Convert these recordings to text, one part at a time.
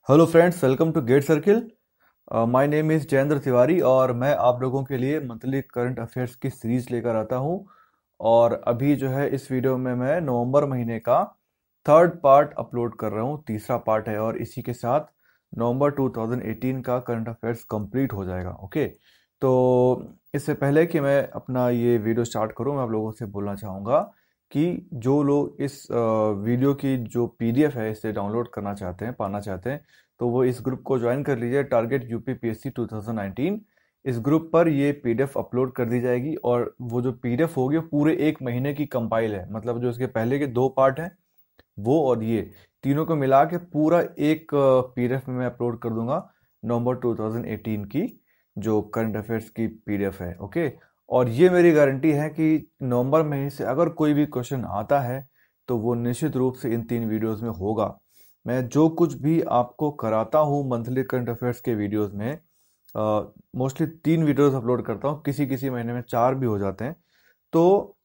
Hello friends, welcome to gate circle. My name is Jayendra Tiwari और मैं आप लोगों के लिए मंथली करंट अफेयर्स की सीरीज लेकर आता हूं। और अभी जो है इस वीडियो में मैं नवंबर महीने का थर्ड पार्ट अपलोड कर रहा हूं, तीसरा पार्ट है और इसी के साथ नवंबर 2018 का करंट अफेयर्स कंप्लीट हो जाएगा। ओके, तो इससे पहले कि मैं अपना ये वीडियो स्टार्ट करूं, मैं आप लोगों से बोलना चाहूँगा कि जो लोग इस वीडियो की जो पीडीएफ है इसे डाउनलोड करना चाहते हैं, पाना चाहते हैं, तो वो इस ग्रुप को ज्वाइन कर लीजिए, टारगेट यूपीपीएससी 2019। इस ग्रुप पर ये पीडीएफ अपलोड कर दी जाएगी और वो जो पीडीएफ होगी वो पूरे एक महीने की कंपाइल है। मतलब जो इसके पहले के दो पार्ट हैं वो और ये तीनों को मिला के पूरा एक पीडीएफ में मैं अपलोड कर दूंगा नवंबर 2018 की जो करंट अफेयर्स की पीडीएफ है। ओके, और ये मेरी गारंटी है कि नवंबर महीने से अगर कोई भी क्वेश्चन आता है तो वो निश्चित रूप से इन तीन वीडियोस में होगा। मैं जो कुछ भी आपको कराता हूँ मंथली करंट अफेयर्स के वीडियोस में, मोस्टली तीन वीडियोस अपलोड करता हूँ, किसी किसी महीने में चार भी हो जाते हैं। तो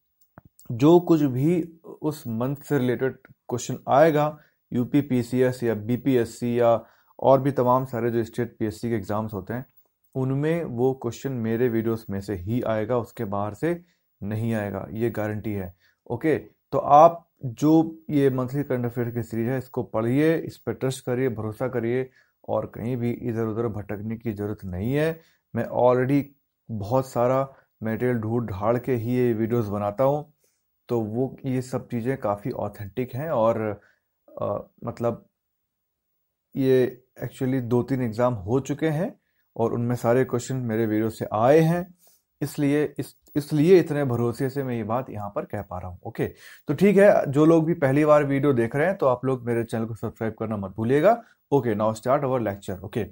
जो कुछ भी उस मंथ से रिलेटेड क्वेश्चन आएगा, यूपी पीसीएस या बीपीएससी या और भी तमाम सारे जो स्टेट पीएससी के एग्जाम्स होते हैं, उनमें वो क्वेश्चन मेरे वीडियोस में से ही आएगा, उसके बाहर से नहीं आएगा, ये गारंटी है। ओके, तो आप जो ये मंथली करंट अफेयर की सीरीज है इसको पढ़िए, इस पर ट्रस्ट करिए, भरोसा करिए और कहीं भी इधर उधर भटकने की जरूरत नहीं है। मैं ऑलरेडी बहुत सारा मटेरियल ढूंढ ढाड़ के ही ये वीडियोस बनाता हूँ, तो वो ये सब चीज़ें काफ़ी ऑथेंटिक हैं और मतलब ये एक्चुअली दो तीन एग्ज़ाम हो चुके हैं और उनमें सारे क्वेश्चन मेरे वीडियो से आए हैं, इसलिए इतने भरोसे से मैं ये बात यहाँ पर कह पा रहा हूँ। ओके, तो ठीक है, जो लोग भी पहली बार वीडियो देख रहे हैं तो आप लोग मेरे चैनल को सब्सक्राइब करना मत भूलिएगा। Okay, now start our lecture. Okay,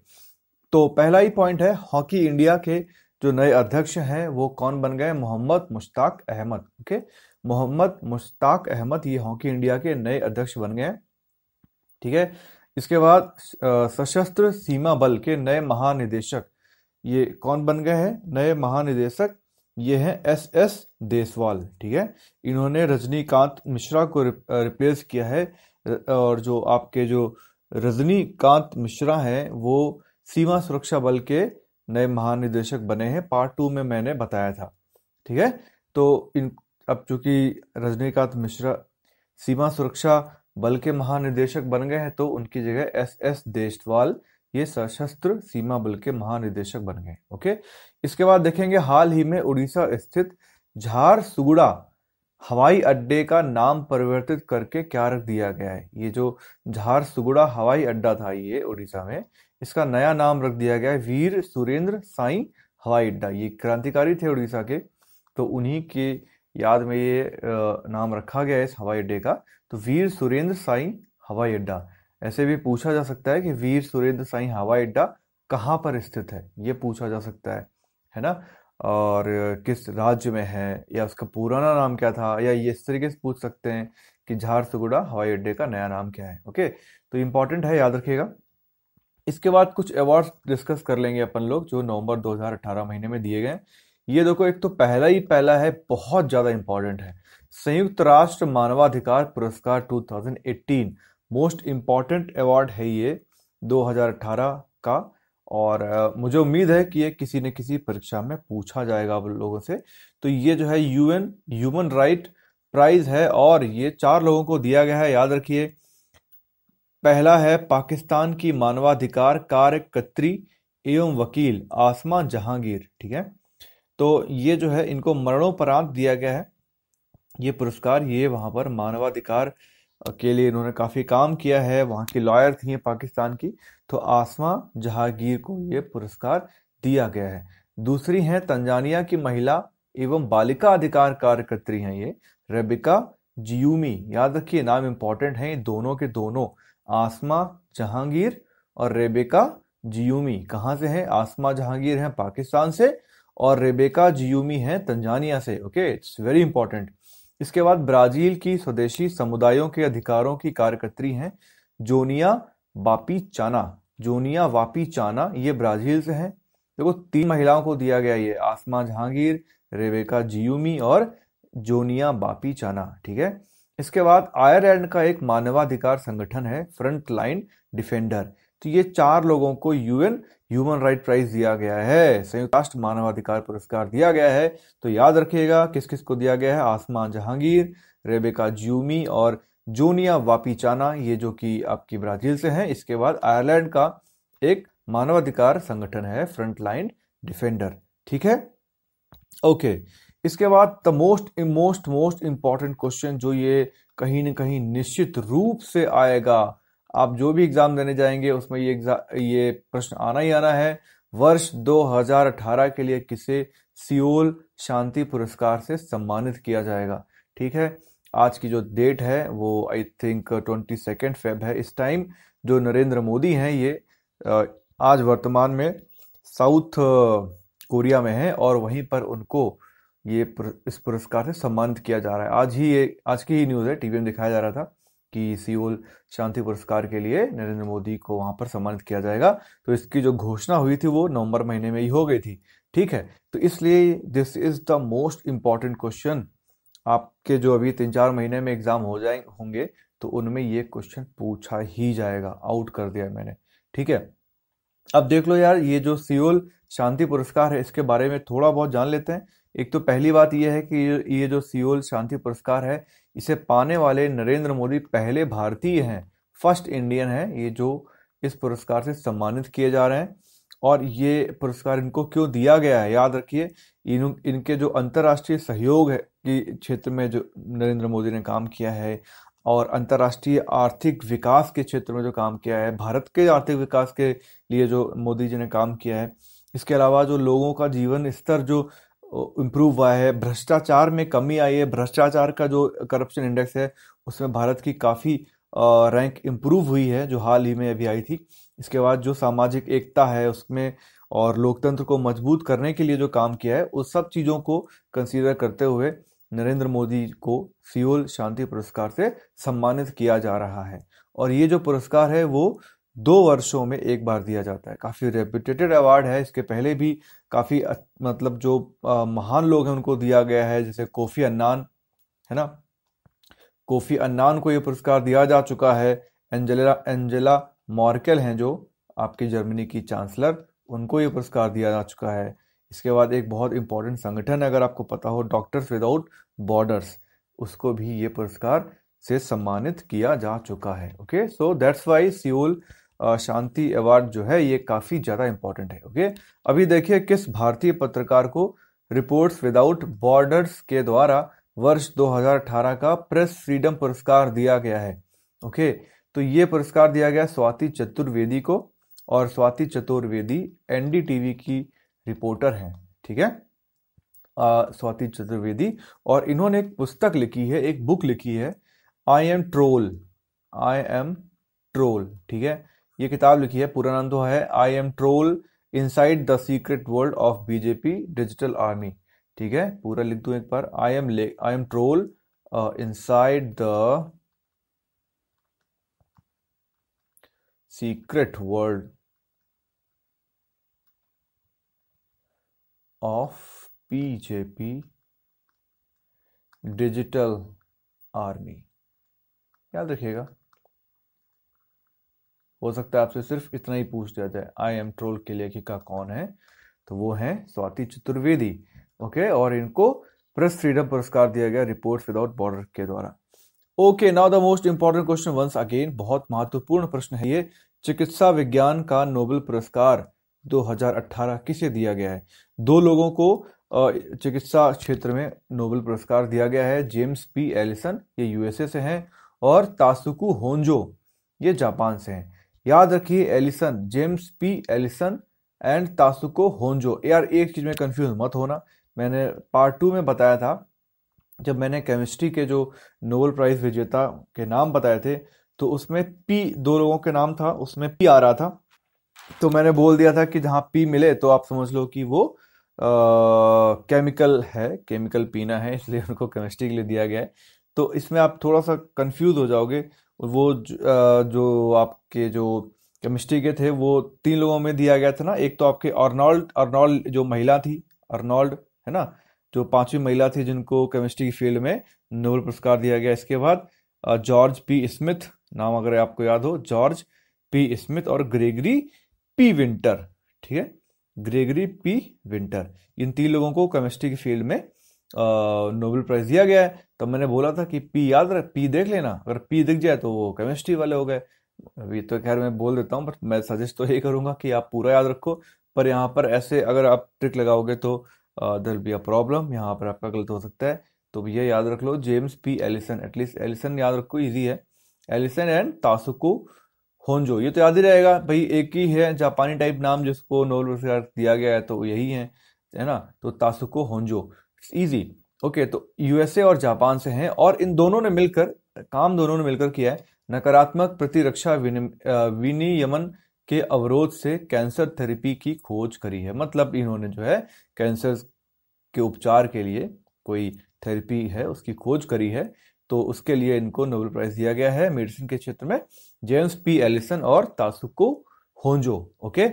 तो पहला ही पॉइंट है, हॉकी इंडिया के जो नए अध्यक्ष हैं वो कौन बन गए? मोहम्मद मुश्ताक अहमद। ओके, मोहम्मद मुश्ताक अहमद ये हॉकी इंडिया के नए अध्यक्ष बन गए। ठीक है, इसके बाद सशस्त्र सीमा बल के नए महानिदेशक ये कौन बन गए हैं? नए महानिदेशक ये हैं एस देसवाल। ठीक है, इन्होंने रजनीकांत मिश्रा को रिप्लेस किया है। और जो आपके जो रजनीकांत मिश्रा हैं वो सीमा सुरक्षा बल के नए महानिदेशक बने हैं। पार्ट 2 में मैंने बताया था। ठीक है, तो इन अब चूंकि रजनीकांत मिश्रा सीमा सुरक्षा बल के महानिदेशक बन गए हैं तो उनकी जगह एस देशवाल ये सशस्त्र सीमा बल के महानिदेशक बन गए। ओके, इसके बाद देखेंगे हाल ही में उड़ीसा स्थित झारसुगुड़ा हवाई अड्डे का नाम परिवर्तित करके क्या रख दिया गया है? ये जो झारसुगुड़ा हवाई अड्डा था ये उड़ीसा में, इसका नया नाम रख दिया गया है वीर सुरेंद्र साई हवाई अड्डा। ये क्रांतिकारी थे उड़ीसा के, तो उन्हीं के याद में ये नाम रखा गया है इस हवाई अड्डे का। तो वीर सुरेंद्र साई हवाई अड्डा। ऐसे भी पूछा जा सकता है कि वीर सुरेंद्र साई हवाई अड्डा कहाँ पर स्थित है, ये पूछा जा सकता है ना? और किस राज्य में है या उसका पुराना नाम क्या था, या ये इस तरीके से पूछ सकते हैं कि झारसुगुड़ा हवाई अड्डे का नया नाम क्या है। ओके, तो इंपॉर्टेंट है, याद रखिएगा। इसके बाद कुछ अवार्ड्स डिस्कस कर लेंगे अपन लोग जो नवंबर 2018 महीने में दिए गए। ये देखो, एक तो पहला है, बहुत ज्यादा इंपॉर्टेंट है, संयुक्त राष्ट्र मानवाधिकार पुरस्कार 2018। मोस्ट इंपॉर्टेंट अवार्ड है ये 2018 का। और मुझे उम्मीद है कि ये किसी न किसी परीक्षा में पूछा जाएगा आप लोगों से। तो ये जो है यूएन ह्यूमन राइट प्राइज है और ये चार लोगों को दिया गया है, याद रखिए। पहला है पाकिस्तान की मानवाधिकार कार्यकर्त्री एवं वकील आसमा जहांगीर। ठीक है, तो ये जो है इनको मरणोपरांत दिया गया है ये पुरस्कार। ये वहां पर मानवाधिकार के लिए इन्होंने काफी काम किया है, वहां की लॉयर थी पाकिस्तान की, तो आसमा जहांगीर को ये पुरस्कार दिया गया है। दूसरी हैं तंजानिया की महिला एवं बालिका अधिकार कार्यकर्त्री हैं ये रेबिका जियूमी। याद रखिए, नाम इंपॉर्टेंट है दोनों के दोनों, आसमा जहांगीर और रेबेका जियूमी। कहाँ से हैं? आसमा जहांगीर हैं पाकिस्तान से और रेबेका जियूमी हैं तंजानिया से। Okay, it's very important. इसके बाद ब्राजील की स्वदेशी समुदायों के अधिकारों की कार्यकर्त्री हैं जोनिया वापी चाना। जोनिया वापी चाना ये ब्राजील से हैं। देखो, तीन महिलाओं को दिया गया ये, आसमा जहांगीर, रेबेका जियूमी और जोनिया वापी चाना। ठीक है, इसके बाद आयरलैंड का एक मानवाधिकार संगठन है फ्रंट लाइन डिफेंडर। तो ये 4 लोगों को यूएन ह्यूमन राइट प्राइज दिया गया है, संयुक्त राष्ट्र मानवाधिकार पुरस्कार दिया गया है। तो याद रखिएगा किस किस को दिया गया है, आसमा जहांगीर, रेबेका ज्यूमी और जोनिया वापिचाना, ये जो कि आपकी ब्राजील से हैं। इसके बाद आयरलैंड का एक मानवाधिकार संगठन है फ्रंटलाइन डिफेंडर। ठीक है, ओके। इसके बाद द मोस्ट इंपॉर्टेंट क्वेश्चन जो ये कहीं ना कहीं निश्चित रूप से आएगा, आप जो भी एग्जाम देने जाएंगे उसमें ये प्रश्न आना ही आना है। वर्ष 2018 के लिए किसे सियोल शांति पुरस्कार से सम्मानित किया जाएगा? ठीक है, आज की जो डेट है वो आई थिंक 22 फेब है। इस टाइम जो नरेंद्र मोदी हैं ये आज वर्तमान में साउथ कोरिया में है और वहीं पर उनको इस पुरस्कार से सम्मानित किया जा रहा है। आज की ही न्यूज़ है, टीवी में दिखाया जा रहा था कि सियोल शांति पुरस्कार के लिए नरेंद्र मोदी को वहां पर सम्मानित किया जाएगा। तो इसकी जो घोषणा हुई थी वो नवंबर महीने में ही हो गई थी। ठीक है, तो इसलिए this is the most important question. आपके जो अभी 3-4 महीने में एग्जाम होंगे तो उनमें ये क्वेश्चन पूछा ही जाएगा, आउट कर दिया मैंने। ठीक है, अब देख लो यार, ये जो सियोल शांति पुरस्कार है इसके बारे में थोड़ा बहुत जान लेते हैं। एक तो पहली बात यह है कि ये जो सियोल शांति पुरस्कार है इसे पाने वाले नरेंद्र मोदी पहले भारतीय हैं, फर्स्ट इंडियन है ये जो इस पुरस्कार से सम्मानित किए जा रहे हैं। और ये पुरस्कार इनको क्यों दिया गया है, याद रखिए इनके जो अंतर्राष्ट्रीय सहयोग है कि क्षेत्र में जो नरेंद्र मोदी ने काम किया है और अंतर्राष्ट्रीय आर्थिक विकास के क्षेत्र में जो काम किया है, भारत के आर्थिक विकास के लिए जो मोदी जी ने काम किया है, इसके अलावा जो लोगों का जीवन स्तर जो इम्प्रूव हुआ है, भ्रष्टाचार में कमी आई है, भ्रष्टाचार का जो करप्शन इंडेक्स है उसमें भारत की काफ़ी रैंक इम्प्रूव हुई है जो हाल ही में अभी आई थी। इसके बाद जो सामाजिक एकता है उसमें और लोकतंत्र को मजबूत करने के लिए जो काम किया है उस सब चीज़ों को कंसीडर करते हुए नरेंद्र मोदी को सियोल शांति पुरस्कार से सम्मानित किया जा रहा है। और ये जो पुरस्कार है वो 2 वर्षों में एक बार दिया जाता है। काफ़ी रेप्यूटेटेड अवार्ड है, इसके पहले भी काफ़ी मतलब जो महान लोग हैं उनको दिया गया है, जैसे कोफी अन्नान है ना, कोफी अन्नान को ये पुरस्कार दिया जा चुका है। एंजेला मॉर्केल हैं जो आपकी जर्मनी की चांसलर, उनको ये पुरस्कार दिया जा चुका है। इसके बाद एक बहुत इंपॉर्टेंट संगठन है, अगर आपको पता हो, डॉक्टर्स विदाउट बॉर्डर्स, उसको भी ये पुरस्कार से सम्मानित किया जा चुका है। Okay, so that's why Seoul Shanti award जो है ये काफ़ी ज़्यादा इंपॉर्टेंट है। ओके, अभी देखिए किस भारतीय पत्रकार को रिपोर्ट्स विदाउट बॉर्डर्स के द्वारा वर्ष 2018 का प्रेस फ्रीडम पुरस्कार दिया गया है। ओके, तो ये पुरस्कार दिया गया स्वाति चतुर्वेदी को, और स्वाति चतुर्वेदी एनडीटीवी की रिपोर्टर हैं। ठीक है, स्वाति चतुर्वेदी, और इन्होंने एक पुस्तक लिखी है, एक बुक लिखी है, आई एम ट्रोल। ठीक है, ये किताब लिखी है, पूरा नाम तो है I am troll inside the secret world of BJP digital army. ठीक है, पूरा लिख दूं एक बार, I am troll inside the secret world of BJP digital army. याद रखिएगा, हो सकता है आपसे सिर्फ इतना ही पूछ दिया जाए, आई एम ट्रोल के लेखिका कौन है, तो वो है स्वाति चतुर्वेदी। ओके, और इनको प्रेस फ्रीडम पुरस्कार दिया गया रिपोर्ट्स विदाउट बॉर्डर के द्वारा। Okay, now the most important question once again, बहुत महत्वपूर्ण प्रश्न है ये। चिकित्सा विज्ञान का नोबेल पुरस्कार 2018 किसे दिया गया है? 2 लोगों को चिकित्सा क्षेत्र में नोबेल पुरस्कार दिया गया है, जेम्स पी एलिसन, ये यूएसए से हैं, और तासुकु होंजो, ये जापान से हैं। याद रखिए, Allison, James P Allison and Tasuku Honjo. यार एक चीज में कंफ्यूज मत होना, मैंने पार्ट 2 में बताया था, जब मैंने केमिस्ट्री के जो नोबेल प्राइज विजेता के नाम बताए थे तो उसमें पी, 2 लोगों के नाम था, उसमें पी आ रहा था, तो मैंने बोल दिया था कि जहां पी मिले तो आप समझ लो कि वो केमिकल है, केमिकल पीना है, इसलिए उनको केमिस्ट्री के लिए दिया गया है। तो इसमें आप थोड़ा सा कंफ्यूज हो जाओगे। वो जो आपके जो केमिस्ट्री के थे वो 3 लोगों में दिया गया था ना, एक तो आपके अर्नोल्ड जो महिला थी, अर्नोल्ड है ना, जो 5वीं महिला थी जिनको केमिस्ट्री की फील्ड में नोबेल पुरस्कार दिया गया। इसके बाद जॉर्ज पी स्मिथ, नाम अगर आपको याद हो, जॉर्ज पी स्मिथ और ग्रेगरी पी विंटर। ठीक है, ग्रेगरी पी विंटर, इन 3 लोगों को केमिस्ट्री की फील्ड में नोबेल प्राइज दिया गया है। तो मैंने बोला था कि पी याद रख, पी देख लेना, अगर पी दिख जाए तो वो केमिस्ट्री वाले हो गए। अभी तो खैर मैं बोल देता हूँ, बट मैं सजेस्ट तो यही करूंगा कि आप पूरा याद रखो। पर यहाँ पर ऐसे अगर आप ट्रिक लगाओगे तो देयर बी अ प्रॉब्लम, यहाँ पर आपका गलत हो सकता है। तो ये याद रख लो, James P Allison, at least Allison याद रखो, इजी है। एलिसन एंड तासुको होंजो, ये तो याद ही रहेगा भाई, एक ही है जापानी टाइप नाम जिसको नोबेल पुरस्कार दिया गया है, तो यही है ना। तो तासुको होंजो, इजी। ओके, तो यूएसए और जापान से हैं, और इन दोनों ने मिलकर दोनों ने मिलकर किया है। नकारात्मक प्रतिरक्षा विनियमन के अवरोध से कैंसर थेरेपी की खोज करी है। मतलब इन्होंने जो है कैंसर के उपचार के लिए कोई थेरेपी है उसकी खोज करी है, तो उसके लिए इनको नोबेल प्राइज दिया गया है मेडिसिन के क्षेत्र में, जेम्स पी एलिसन और Tasuku Honjo. Okay,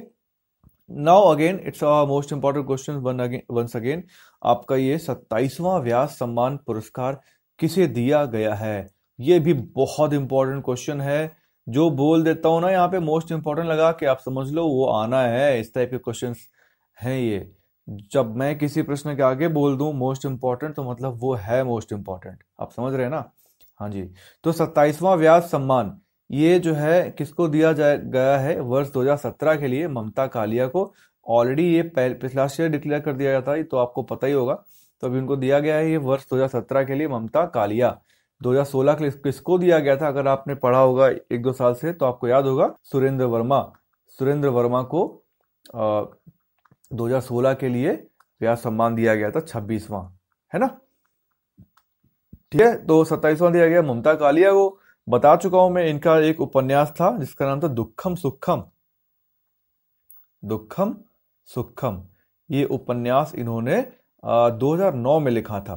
now again it's a most important question once again, आपका ये 27वां व्यास सम्मान पुरस्कार किसे दिया गया है? ये भी बहुत इंपॉर्टेंट क्वेश्चन है। जो बोल देता हूं ना यहाँ पे मोस्ट इंपॉर्टेंट लगा के आप समझ लो वो आना है, इस टाइप के क्वेश्चंस हैं ये। जब मैं किसी प्रश्न के आगे बोल दूं मोस्ट इंपॉर्टेंट, तो मतलब वो है मोस्ट इंपॉर्टेंट, आप समझ रहे हैं ना। हाँ जी, तो 27वां व्यास सम्मान ये जो है किसको दिया गया है? वर्ष 2017 के लिए ममता कालिया को। ऑलरेडी ये पिछला ईयर डिक्लेयर कर दिया गया था, ये तो आपको पता ही होगा। तो अभी उनको दिया गया है ये वर्ष 2017 के लिए ममता कालिया। 2016 के लिए किसको दिया गया था? अगर आपने पढ़ा होगा 1-2 साल से तो आपको याद होगा, सुरेंद्र वर्मा। सुरेंद्र वर्मा को 2016 के लिए व्यास सम्मान दिया गया था, 26वां, है ना। ठीक है, तो 27वां दिया गया ममता कालिया को। बता चुका हूं मैं, इनका एक उपन्यास था जिसका नाम था दुखम सुखम। दुखम सुखम, ये उपन्यास इन्होंने 2009 में लिखा था।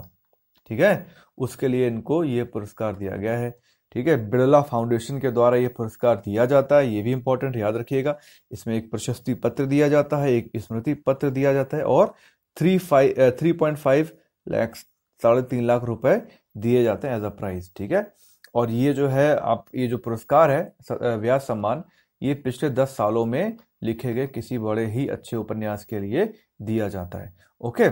ठीक है, उसके लिए इनको ये पुरस्कार दिया गया है। ठीक है, बिरला फाउंडेशन के द्वारा ये पुरस्कार दिया जाता है, ये भी इंपॉर्टेंट याद रखिएगा। इसमें एक प्रशस्ति पत्र दिया जाता है, एक स्मृति पत्र दिया जाता है, और 3.5 लाख, 3.5 लाख रुपए दिए जाते हैं एज अ प्राइज। ठीक है, और ये जो है आप, ये जो पुरस्कार है व्यास सम्मान, ये पिछले 10 सालों में लिखे गए किसी बड़े ही अच्छे उपन्यास के लिए दिया जाता है। ओके,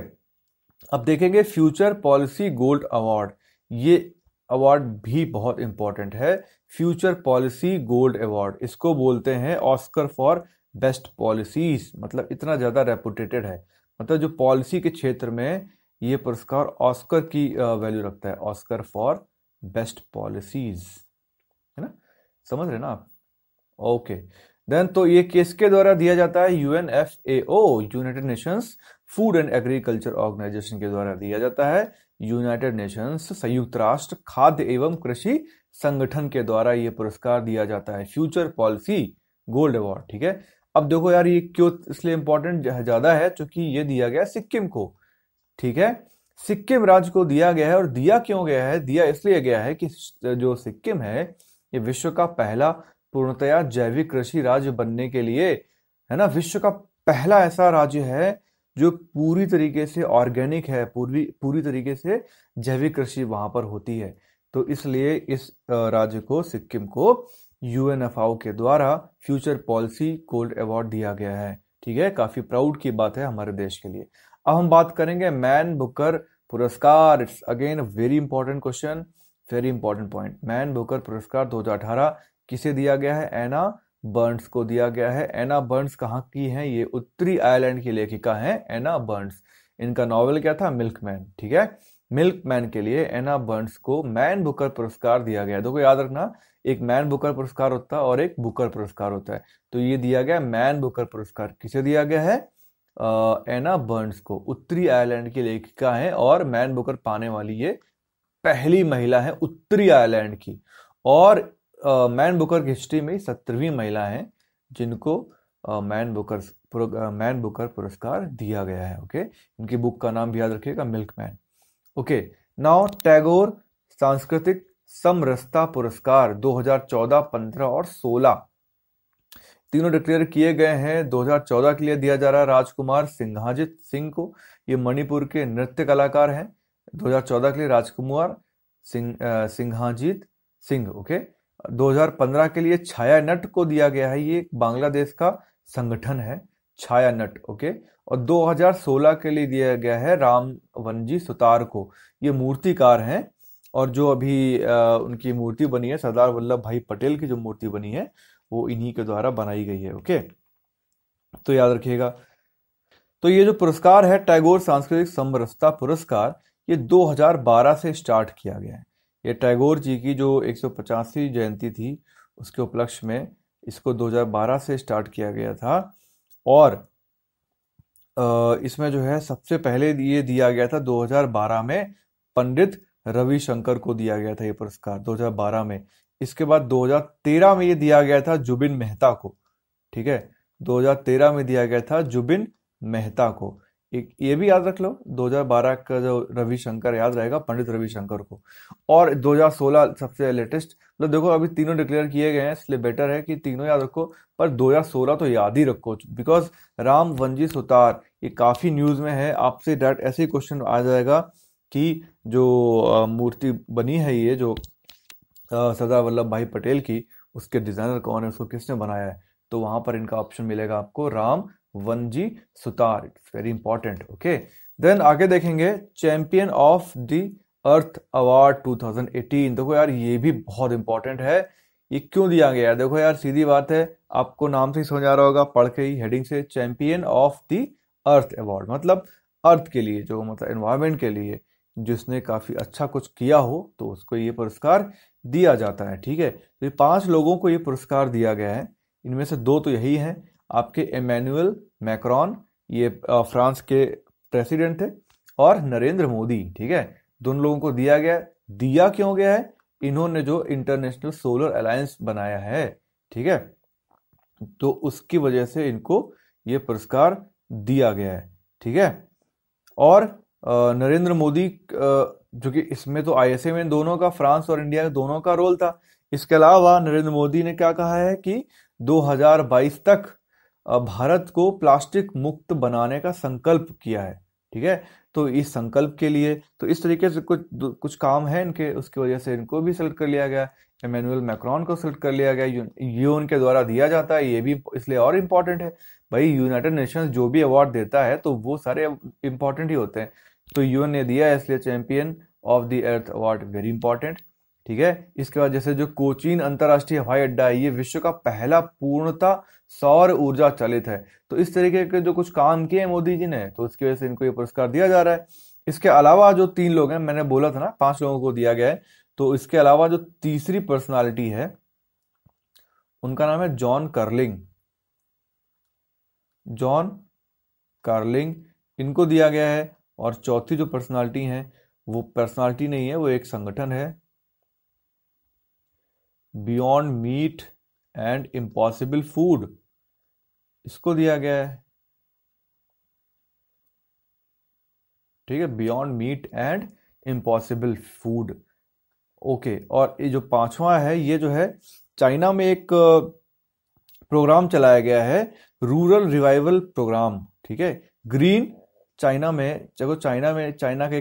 अब देखेंगे फ्यूचर पॉलिसी गोल्ड अवार्ड। ये अवार्ड भी बहुत इंपॉर्टेंट है। फ्यूचर पॉलिसी गोल्ड अवार्ड, इसको बोलते हैं ऑस्कर फॉर बेस्ट पॉलिसीज। मतलब इतना ज्यादा रेपुटेटेड है, मतलब जो पॉलिसी के क्षेत्र में ये पुरस्कार ऑस्कर की वैल्यू रखता है, ऑस्कर फॉर बेस्ट पॉलिसीज, है ना, समझ रहे ना आप। ओके, देन तो ये किसके द्वारा दिया जाता है? UNFAO, United Nations Food and Agriculture Organisation के द्वारा दिया जाता है। यूनाइटेड नेशंस, संयुक्त राष्ट्र खाद्य एवं कृषि संगठन के द्वारा ये पुरस्कार दिया जाता है, फ्यूचर पॉलिसी गोल्ड अवार्ड। ठीक है, अब देखो यार ये क्यों इसलिए इंपॉर्टेंट ज्यादा है, क्योंकि ये दिया गया सिक्किम को। ठीक है, सिक्किम राज्य को दिया गया है, और दिया क्यों गया है? दिया इसलिए गया है कि जो सिक्किम है ये विश्व का पहला पूर्णतया जैविक कृषि राज्य बनने के लिए, है ना, विश्व का पहला ऐसा राज्य है जो पूरी तरीके से ऑर्गेनिक है, पूरी तरीके से जैविक कृषि वहां पर होती है। तो इसलिए इस राज्य को, सिक्किम को, यूएनएफओ के द्वारा फ्यूचर पॉलिसी गोल्ड अवार्ड दिया गया है। ठीक है, काफी प्राउड की बात है हमारे देश के लिए। अब हम बात करेंगे मैन बुकर पुरस्कार। It's again very important question, very important point. Man Booker पुरस्कार 2018 किसे दिया गया है? एना बर्न्स को दिया गया है। एना बर्न्स कहाँ की हैं? ये उत्तरी आयरलैंड की लेखिका हैं एना बर्न्स। इनका नॉवेल क्या था? मिल्कमैन। ठीक है, मिल्कमैन के लिए एना बर्न्स को मैन बुकर पुरस्कार दिया गया। देखो याद रखना, एक मैन बुकर पुरस्कार होता है और एक बुकर पुरस्कार होता है। तो ये दिया गया मैन बुकर पुरस्कार, किसे दिया गया है? एना बर्न्स को। उत्तरी आयरलैंड की लेखिका है, और मैन बुकर पाने वाली ये पहली महिला है उत्तरी आयरलैंड की। और मैन बुकर की हिस्ट्री में 17वीं महिला है जिनको मैन बुकर पुरस्कार दिया गया है। ओके, इनकी बुक का नाम भी याद रखिएगा, मिल्कमैन। ओके, नाउ टैगोर सांस्कृतिक समरसता पुरस्कार 2014, 15 और 16 तीनों डिक्लेयर किए गए हैं। 2014 के लिए दिया जा रहा है राजकुमार सिंघाजित सिंह को, ये मणिपुर के नृत्य कलाकार हैं। 2014 के लिए राजकुमार सिंघाजित सिंह। ओके, 2015 के लिए छाया नट को दिया गया है, ये बांग्लादेश का संगठन है छाया नट, ओके। और 2016 के लिए दिया गया है राम वनजी सुतार को, ये मूर्तिकार हैं। और जो अभी उनकी मूर्ति बनी है, सरदार वल्लभ भाई पटेल की जो मूर्ति बनी है, वो इन्हीं के द्वारा बनाई गई है, ओके। तो याद रखिएगा। तो ये जो पुरस्कार है टैगोर सांस्कृतिक समरसता पुरस्कार, ये 2012 से स्टार्ट किया गया है। ये टैगोर जी की जो 185वीं जयंती थी, उसके उपलक्ष्य में इसको 2012 से स्टार्ट किया गया था। और इसमें जो है सबसे पहले ये दिया गया था 2012 में, पंडित रविशंकर को दिया गया था ये पुरस्कार 2012 में। इसके बाद 2013 में ये दिया गया था जुबिन मेहता को, ठीक है। 2013 में दिया गया था जुबिन मेहता को। एक ये भी याद रख लो, 2012 का जो रविशंकर याद रहेगा, पंडित रविशंकर को। और 2016 सबसे लेटेस्ट, मतलब देखो अभी तीनों डिक्लेयर किए गए हैं, इसलिए बेटर है कि तीनों याद रखो, पर 2016 तो याद ही रखो, बिकॉज राम वनजी सुतार ये काफी न्यूज में है। आपसे डायरेक्ट ऐसे ही क्वेश्चन आ जाएगा कि जो मूर्ति बनी है, ये जो सरदार वल्लभ भाई पटेल की, उसके डिजाइनर कौन है, उसको किसने बनाया है, तो वहां पर इनका ऑप्शन मिलेगा आपको Ram Vanji Sutar. It's very important, okay. Then आगे देखेंगे champion of the earth award 2018। देखो यार ये भी बहुत इंपॉर्टेंट है। ये क्यों दिया गया है, देखो यार सीधी बात है, आपको नाम से ही समझ आ रहा होगा, पढ़ के ही हेडिंग से, champion of the earth award, मतलब अर्थ के लिए, जो मतलब एनवायरमेंट के लिए जिसने काफी अच्छा कुछ किया हो, तो उसको ये पुरस्कार दिया जाता है, ठीक है। तो ये 5 लोगों को ये पुरस्कार दिया गया है। इनमें से 2 तो यही हैं, आपके इमैनुअल मैक्रॉन, ये फ्रांस के प्रेसिडेंट थे, और नरेंद्र मोदी, ठीक है। दोनों लोगों को दिया गया। दिया क्यों गया है, इन्होंने जो इंटरनेशनल सोलर अलायंस बनाया है, ठीक है, तो उसकी वजह से इनको ये पुरस्कार दिया गया है, ठीक है। और नरेंद्र मोदी, जो कि इसमें तो आईएसए में दोनों का, फ्रांस और इंडिया दोनों का रोल था। इसके अलावा नरेंद्र मोदी ने क्या कहा है कि 2022 तक भारत को प्लास्टिक मुक्त बनाने का संकल्प किया है, ठीक है। तो इस संकल्प के लिए तो इस तरीके से कुछ काम है इनके, उसकी वजह से इनको भी सेलेक्ट कर लिया गया। इमैनुअल मैक्रोन को सेलेक्ट कर लिया गया, ये उनके द्वारा दिया जाता है, ये भी इसलिए और इम्पोर्टेंट है भाई। यूनाइटेड नेशंस जो भी अवार्ड देता है तो वो सारे इम्पोर्टेंट ही होते हैं, तो यूएन ने दिया है, इसलिए champion of the earth award very important, ठीक है। इसके बाद जैसे जो कोचीन अंतर्राष्ट्रीय हवाई अड्डा है, ये विश्व का पहला पूर्णतः सौर ऊर्जा चलित है। तो इस तरीके के जो कुछ काम किए मोदी जी ने, तो उसकी वजह से इनको ये पुरस्कार दिया जा रहा है। इसके अलावा जो 3 लोग हैं, मैंने बोला था ना 5 लोगों को दिया गया है, तो इसके अलावा जो तीसरी पर्सनालिटी है, उनका नाम है जॉन कर्लिंग। जॉन कार्लिंग, इनको दिया गया है। और चौथी जो पर्सनालिटी है, वो पर्सनालिटी नहीं है, वो एक संगठन है, Beyond Meat and Impossible Food, इसको दिया गया है, ठीक है, Beyond Meat and Impossible Food, okay. और ये जो 5वां है, ये जो है चाइना में एक प्रोग्राम चलाया गया है, रूरल रिवाइवल प्रोग्राम, ठीक है। ग्रीन चाइना में, जब चाइना का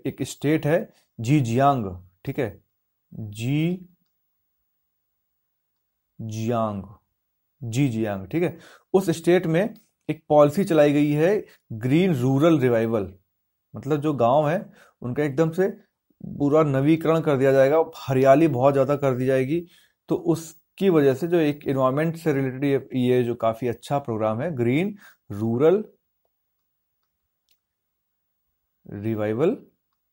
एक स्टेट है जीजियांग, ठीक है, जीजियांग, ठीक है। उस स्टेट में एक पॉलिसी चलाई गई है, ग्रीन रूरल रिवाइवल, मतलब जो गांव है उनका एकदम से पूरा नवीकरण कर दिया जाएगा, हरियाली बहुत ज्यादा कर दी जाएगी। तो उसकी वजह से जो एक एनवायरमेंट से रिलेटेड ये जो काफी अच्छा प्रोग्राम है, ग्रीन रूरल रिवाइवल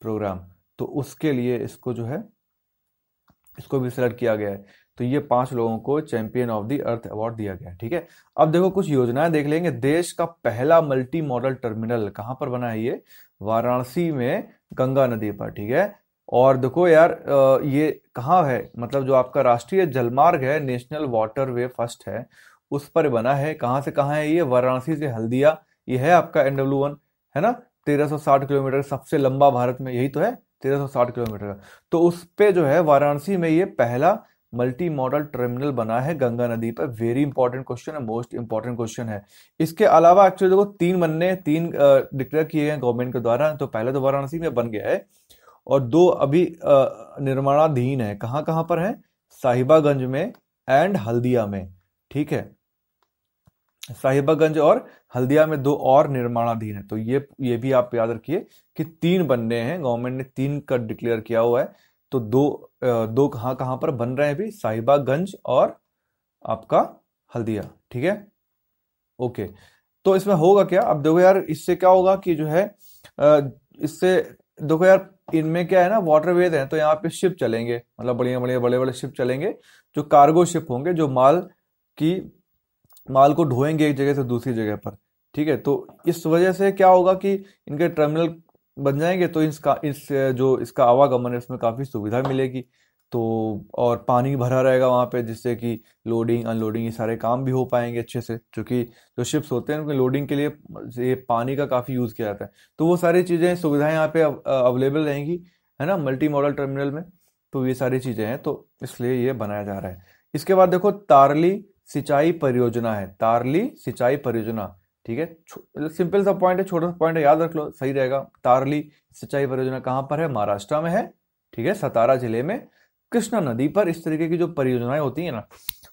प्रोग्राम, तो उसके लिए इसको जो है, इसको भी सिलेक्ट किया गया है। तो ये 5 लोगों को champion of the earth award दिया गया है, ठीक है। अब देखो कुछ योजनाएं देख लेंगे। देश का पहला मल्टी मॉडल टर्मिनल कहां पर बना है, ये वाराणसी में गंगा नदी पर, ठीक है। और देखो यार ये कहाँ है, मतलब जो आपका राष्ट्रीय जलमार्ग है, नेशनल वाटरवे फर्स्ट है, उस पर बना है। कहाँ से कहाँ है ये, वाराणसी से हल्दिया, ये है आपका NW1, है ना, 1360 किलोमीटर, सबसे लंबा भारत में यही तो है, 1360 किलोमीटर का। तो उस पे जो है वाराणसी में ये पहला मल्टी मॉडल टर्मिनल बना है गंगा नदी पर। वेरी इंपॉर्टेंट क्वेश्चन है, मोस्ट इंपॉर्टेंट क्वेश्चन है। इसके अलावा एक्चुअली देखो 3 डिक्लेयर किए गए गवर्नमेंट के द्वारा, तो पहले तो वाराणसी में बन गया है, और 2 अभी निर्माणाधीन है। कहाँ कहाँ पर है, साहिबागंज में एंड हल्दिया में। ठीक है, साहिबागंज और हल्दिया में 2 और निर्माणाधीन है। तो ये भी आप याद रखिए कि 3 बनने हैं, गवर्नमेंट ने 3 का डिक्लेयर किया हुआ है। तो दो कहाँ कहाँ पर बन रहे हैं अभी, साहिबागंज और आपका हल्दिया। ठीक है, ओके। तो इसमें होगा क्या, अब देखो यार, इससे क्या होगा कि जो है इससे देखो यार, इनमें क्या है ना, वाटरवेज है, तो यहाँ पे शिप चलेंगे, मतलब बढ़िया बढ़िया बड़े बड़े शिप चलेंगे, जो कार्गो शिप होंगे, जो की माल को ढोएंगे एक जगह से दूसरी जगह पर। ठीक है, तो इस वजह से क्या होगा कि इनके टर्मिनल बन जाएंगे, तो इसका आवागमन है उसमें काफी सुविधा मिलेगी। तो और पानी भरा रहेगा वहां पे, जिससे कि लोडिंग अनलोडिंग ये सारे काम भी हो पाएंगे अच्छे से, क्योंकि जो शिप्स होते हैं उनके लोडिंग के लिए ये पानी का काफी यूज किया जाता है। तो वो सारी चीजें सुविधाएं यहाँ पे अवेलेबल रहेंगी, है ना, मल्टी मॉडल टर्मिनल में। तो ये सारी चीजें हैं, तो इसलिए ये बनाया जा रहा है। इसके बाद देखो, तारली सिंचाई परियोजना है, तारली सिंचाई परियोजना। ठीक है, सिंपल सा पॉइंट है, छोटा सा पॉइंट है, याद रख लो, सही रहेगा। तारली सिंचाई परियोजना कहाँ पर है, महाराष्ट्र में है। ठीक है, सतारा जिले में कृष्णा नदी पर इस तरीके की जो परियोजनाएं होती है ना,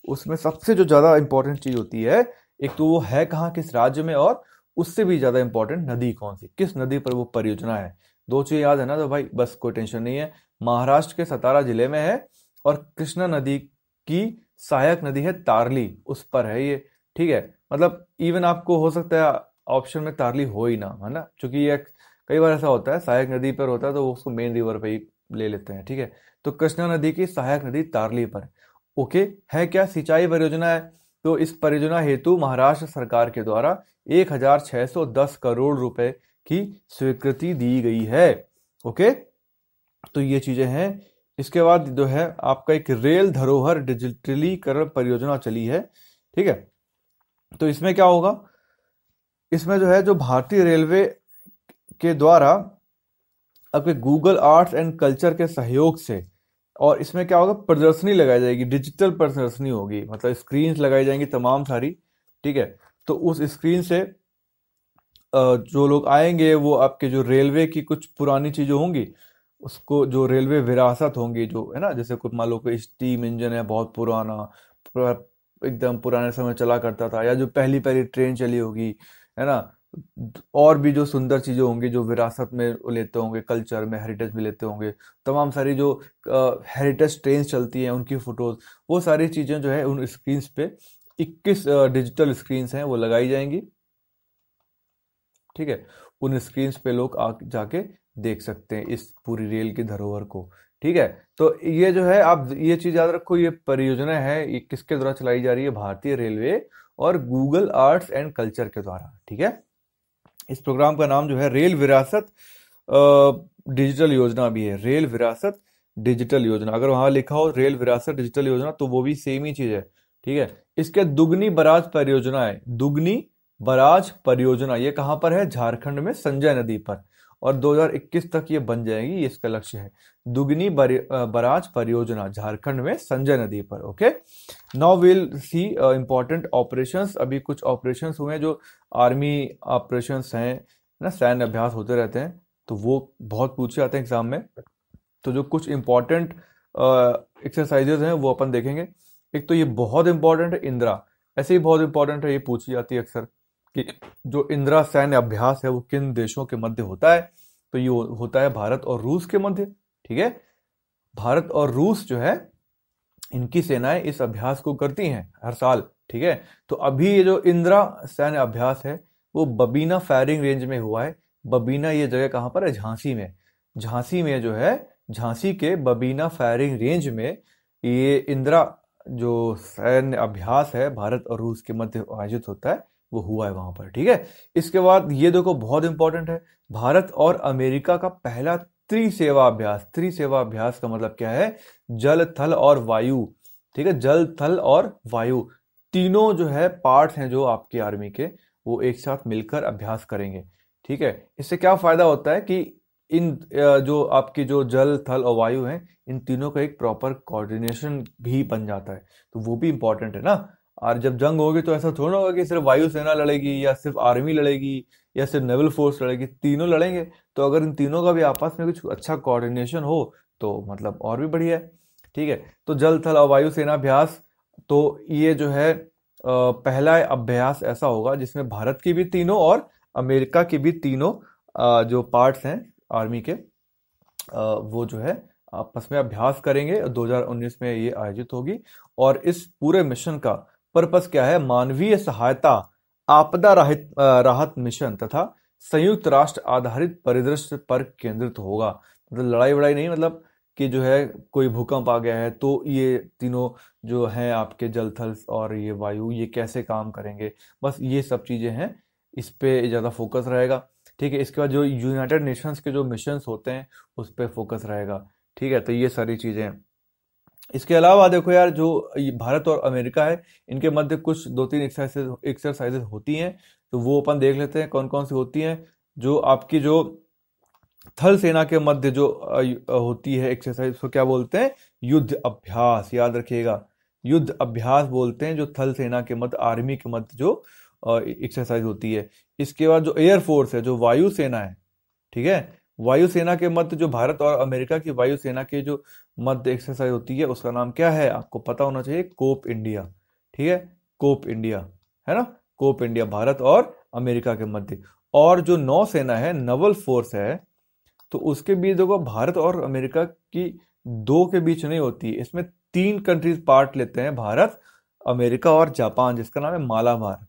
उसमें सबसे जो ज्यादा इंपॉर्टेंट चीज होती है, एक तो वो है कहाँ, किस राज्य में, और उससे भी ज्यादा इंपॉर्टेंट नदी कौन सी, किस नदी पर वो परियोजना है। 2 चीज याद है ना, तो भाई बस कोई टेंशन नहीं है। महाराष्ट्र के सतारा जिले में है, और कृष्णा नदी की सहायक नदी है तारली, उस पर है ये। ठीक है, मतलब इवन आपको हो सकता है ऑप्शन में तारली हो ही ना, है ना, क्योंकि ये कई बार ऐसा होता है, सहायक नदी पर होता है तो वो उसको मेन रिवर पे ही ले लेते हैं। ठीक है, तो कृष्णा नदी की सहायक नदी तारली पर। ओके, है क्या, सिंचाई परियोजना है। तो इस परियोजना हेतु महाराष्ट्र सरकार के द्वारा 1610 करोड़ रुपए की स्वीकृति दी गई है। ओके, तो ये चीजें हैं। इसके बाद जो है आपका एक रेल धरोहर डिजिटलीकरण परियोजना चली है। ठीक है, तो इसमें क्या होगा, इसमें जो है, जो भारतीय रेलवे के द्वारा आपके गूगल आर्ट्स एंड कल्चर के सहयोग से, और इसमें क्या होगा, प्रदर्शनी लगाई जाएगी, डिजिटल प्रदर्शनी होगी, मतलब स्क्रीन लगाई जाएंगी तमाम सारी। ठीक है, तो उस स्क्रीन से जो लोग आएंगे वो आपके जो रेलवे की कुछ पुरानी चीजें होंगी, उसको जो रेलवे विरासत होंगी, जो है ना, जैसे कुछ मान लो कोई स्टीम इंजन है बहुत पुराना, एकदम पुराने समय चला करता था, या जो पहली पहली ट्रेन चली होगी, है ना, और भी जो सुंदर चीजें होंगी जो विरासत में लेते होंगे, कल्चर में हेरिटेज में लेते होंगे, तमाम सारी जो हेरिटेज ट्रेन चलती हैं उनकी फोटोज, वो सारी चीजें जो है उन स्क्रीन पे 21 डिजिटल स्क्रीन हैं वो लगाई जाएंगी। ठीक है, उन स्क्रीन पे लोग जाके देख सकते हैं इस पूरी रेल की धरोहर को। ठीक है, तो ये जो है, आप ये चीज याद रखो, ये परियोजना है, ये किसके द्वारा चलाई जा रही है, भारतीय रेलवे और गूगल आर्ट्स एंड कल्चर के द्वारा। ठीक है, इस प्रोग्राम का नाम जो है रेल विरासत डिजिटल योजना भी है, रेल विरासत डिजिटल योजना। अगर वहां लिखा हो रेल विरासत डिजिटल योजना तो वो भी सेम ही चीज है। ठीक है, इसके दुगनी बराज परियोजना है, दुगनी बराज परियोजना, ये कहां पर है, झारखंड में संजय नदी पर, और 2021 तक ये बन जाएगी, ये इसका लक्ष्य है। दुगनी बराज परियोजना झारखंड में संजय नदी पर। Okay, now will see important operations. अभी कुछ ऑपरेशंस हुए हैं जो आर्मी ऑपरेशंस हैं ना, सैन्य अभ्यास होते रहते हैं, तो वो बहुत पूछे जाते हैं एग्जाम में। तो जो कुछ इंपॉर्टेंट एक्सरसाइजेज हैं वो अपन देखेंगे। एक तो ये बहुत इंपॉर्टेंट है, इंदिरा, ऐसे ही बहुत इंपॉर्टेंट है, ये पूछी जाती है अक्सर कि जो इंदिरा सैन्य अभ्यास है वो किन देशों के मध्य होता है, तो ये होता है भारत और रूस के मध्य। ठीक है, भारत और रूस जो है, इनकी सेनाएं इस अभ्यास को करती हैं हर साल। ठीक है, तो अभी ये जो इंदिरा सैन्य अभ्यास है वो बबीना फायरिंग रेंज में हुआ है। बबीना ये जगह कहां पर है, झांसी में। झांसी में जो है, झांसी के बबीना फायरिंग रेंज में ये इंदिरा जो सैन्य अभ्यास है भारत और रूस के मध्य आयोजित होता है, वो हुआ है वहां पर। ठीक है, इसके बाद ये देखो बहुत इंपॉर्टेंट है, भारत और अमेरिका का पहला त्रिसेवा अभ्यास। त्रिसेवा अभ्यास का मतलब क्या है, जल थल और वायु। ठीक है, जल थल और वायु तीनों जो है पार्ट हैं जो आपकी आर्मी के, वो एक साथ मिलकर अभ्यास करेंगे। ठीक है, इससे क्या फायदा होता है कि इन जो आपकी जो जल थल और वायु हैं, इन तीनों का एक प्रॉपर कोऑर्डिनेशन भी बन जाता है, तो वो भी इंपॉर्टेंट है ना। और जब जंग होगी तो ऐसा थोड़ा होगा कि सिर्फ वायुसेना लड़ेगी या सिर्फ आर्मी लड़ेगी या सिर्फ नेवल फोर्स लड़ेगी, तीनों लड़ेंगे। तो अगर इन तीनों का भी आपस में कुछ अच्छा कोऑर्डिनेशन हो तो मतलब और भी बढ़िया है। ठीक है। तो जल थल और वायु सेना अभ्यास, तो ये जो है पहला अभ्यास ऐसा होगा जिसमें भारत की भी तीनों और अमेरिका की भी तीनों जो पार्ट्स हैं आर्मी के, वो जो है आपस में अभ्यास करेंगे। 2019 में ये आयोजित होगी और इस पूरे मिशन का पर्पस क्या है? मानवीय सहायता, आपदा राहत मिशन तथा संयुक्त राष्ट्र आधारित परिदृश्य पर केंद्रित होगा। मतलब लड़ाई वड़ाई नहीं, मतलब कि जो है कोई भूकंप आ गया है तो ये तीनों जो हैं आपके जल थल और ये वायु, ये कैसे काम करेंगे, बस ये सब चीजें हैं, इस पे ज्यादा फोकस रहेगा। ठीक है। इसके बाद जो यूनाइटेड नेशंस के जो मिशंस होते हैं उस पे फोकस रहेगा। ठीक है। तो ये सारी चीजें हैं। इसके अलावा देखो यार, जो ये भारत और अमेरिका है, इनके मध्य कुछ दो तीन एक्सरसाइजेज होती हैं, तो वो अपन देख लेते हैं कौन कौन सी होती हैं। जो आपकी जो थल सेना के मध्य जो होती है एक्सरसाइज, उसको क्या बोलते हैं? युद्ध अभ्यास। याद रखिएगा, युद्ध अभ्यास बोलते हैं जो थल सेना के मध्य, आर्मी के मध्य जो एक्सरसाइज होती है। इसके बाद जो एयरफोर्स है, जो वायु सेना है, ठीक है, वायुसेना के मध्य जो भारत और अमेरिका की वायुसेना की जो मध्य एक्सरसाइज होती है उसका नाम क्या है? आपको पता होना चाहिए, कोप इंडिया। ठीक है, कोप इंडिया, है ना, कोप इंडिया, भारत और अमेरिका के मध्य। और जो नौसेना है, नवल फोर्स है, तो उसके बीच देखो, भारत और अमेरिका की दो के बीच नहीं होती, इसमें तीन कंट्रीज पार्ट लेते हैं, भारत, अमेरिका और जापान, जिसका नाम है मालाबार।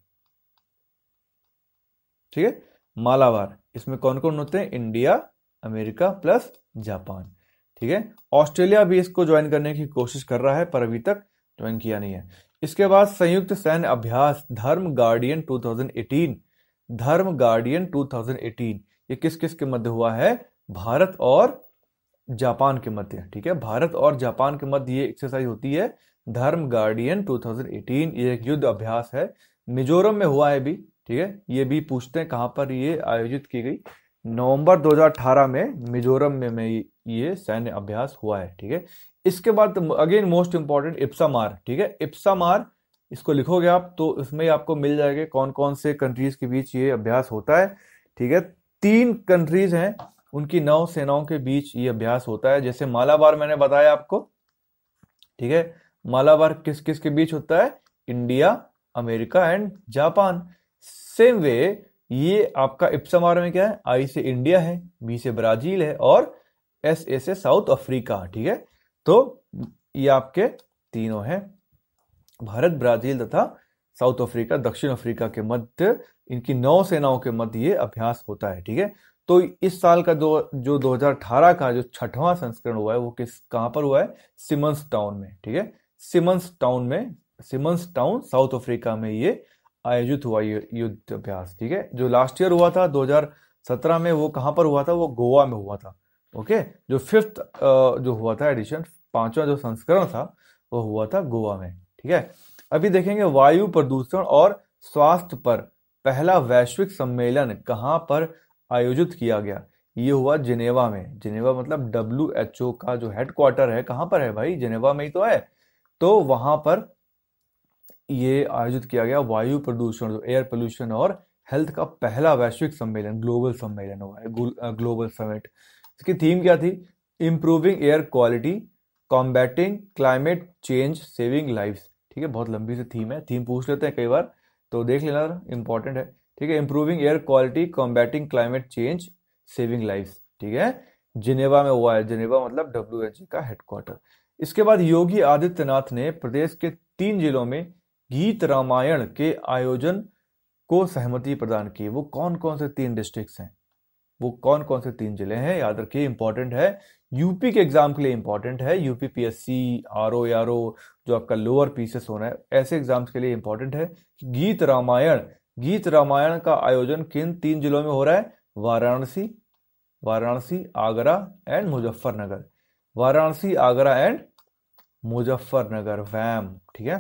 ठीक है, मालाबार। इसमें कौन कौन होते हैं? India, America plus Japan. ठीक है। ऑस्ट्रेलिया भी इसको ज्वाइन करने की कोशिश कर रहा है पर अभी तक ज्वाइन किया नहीं है। इसके बाद संयुक्त सैन्य अभ्यास धर्म गार्डियन 2018। धर्म गार्डियन 2018 ये किस किस के मध्य हुआ है? भारत और जापान के मध्य। ठीक है, भारत और जापान के मध्य ये एक्सरसाइज होती है, धर्म गार्डियन 2018। ये एक युद्ध अभ्यास है, मिजोरम में हुआ है भी। ठीक है, ये भी पूछते हैं कहां पर ये आयोजित की गई। नवंबर 2018 में मिजोरम में ये सैन्य अभ्यास हुआ है। ठीक है। इसके बाद अगेन मोस्ट इंपॉर्टेंट, इप्सामार। ठीक है, इप्सामार, इसको लिखोगे आप तो इसमें आपको मिल जाएगा कौन कौन से कंट्रीज के बीच ये अभ्यास होता है। ठीक है, तीन कंट्रीज हैं, उनकी नौ सेनाओं के बीच ये अभ्यास होता है। जैसे मालाबार मैंने बताया आपको, ठीक है, मालाबार किस किस के बीच होता है? India, America and Japan. Same way ये आपका इप्सामार में क्या है? आई से इंडिया है, बी से ब्राजील है और एस ए से साउथ अफ्रीका। ठीक है, तो ये आपके तीनों हैं, भारत, ब्राजील तथा साउथ अफ्रीका, दक्षिण अफ्रीका के मध्य, इनकी नौ सेनाओं के मध्य ये अभ्यास होता है। ठीक है, तो इस साल का जो 2018 का जो 6वां संस्करण हुआ है वो कहां पर हुआ है? सिमंस टाउन में। ठीक है, सिमंस टाउन में, सिमंस टाउन साउथ अफ्रीका में ये आयोजित हुआ ये युद्ध अभ्यास। ठीक है, जो लास्ट ईयर हुआ था 2017 में, वो कहां पर हुआ था? वो गोवा में हुआ था। ओके, जो फिफ्थ जो हुआ था एडिशन, 5वां जो संस्करण था वो हुआ था गोवा में। ठीक है, अभी देखेंगे वायु प्रदूषण और स्वास्थ्य पर पहला वैश्विक सम्मेलन कहां पर आयोजित किया गया? ये हुआ जिनेवा में। जिनेवा मतलब WHO का जो हेडक्वार्टर है, कहां पर है भाई? जिनेवा में ही तो है। तो वहां पर ये आयोजित किया गया वायु प्रदूषण, जो एयर पोल्यूशन और हेल्थ का पहला वैश्विक सम्मेलन, ग्लोबल सम्मेलन हुआ है, ग्लोबल समिट। इसकी थीम क्या थी? Improving air quality, combating climate change, saving lives. ठीक है, बहुत लंबी सी थीम है, थीम पूछ लेते हैं कई बार, तो देख लेना, इंपॉर्टेंट है। ठीक है, improving air quality, combating climate change, saving lives. ठीक है, जिनेवा में हुआ है, जिनेवा मतलब WHO का हेडक्वार्टर। इसके बाद योगी आदित्यनाथ ने प्रदेश के 3 जिलों में गीत रामायण के आयोजन को सहमति प्रदान की। वो कौन कौन से 3 डिस्ट्रिक्ट्स हैं? वो कौन कौन से 3 जिले हैं? याद रखिए, इंपॉर्टेंट है, यूपी के एग्जाम के लिए इंपॉर्टेंट है। यूपी PSC, RO यारो, जो आपका लोअर पीसेस होना है, ऐसे एग्जाम्स के लिए इंपॉर्टेंट है कि गीत रामायण का आयोजन किन 3 जिलों में हो रहा है? वाराणसी, वाराणसी, आगरा एंड मुजफ्फरनगर। वाराणसी, आगरा एंड मुजफ्फरनगर, वैम। ठीक है,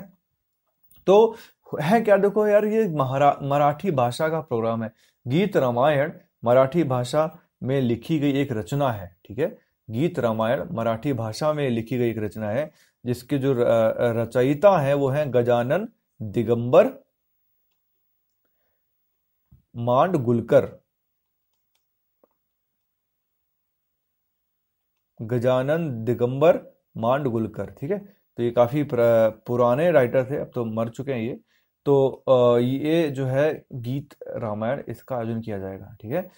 तो है क्या, देखो यार, ये मराठी भाषा का प्रोग्राम है। गीत रामायण मराठी भाषा में लिखी गई एक रचना है। ठीक है, गीत रामायण मराठी भाषा में लिखी गई एक रचना है, जिसके जो रचयिता हैं वो हैं गजानन दिगंबर मांडगुलकर। गजानन दिगंबर मांडगुलकर, ठीक है। तो ये काफी पुराने राइटर थे, अब तो मर चुके हैं ये। तो ये जो है गीत रामायण, इसका आयोजन किया जाएगा, ठीक है।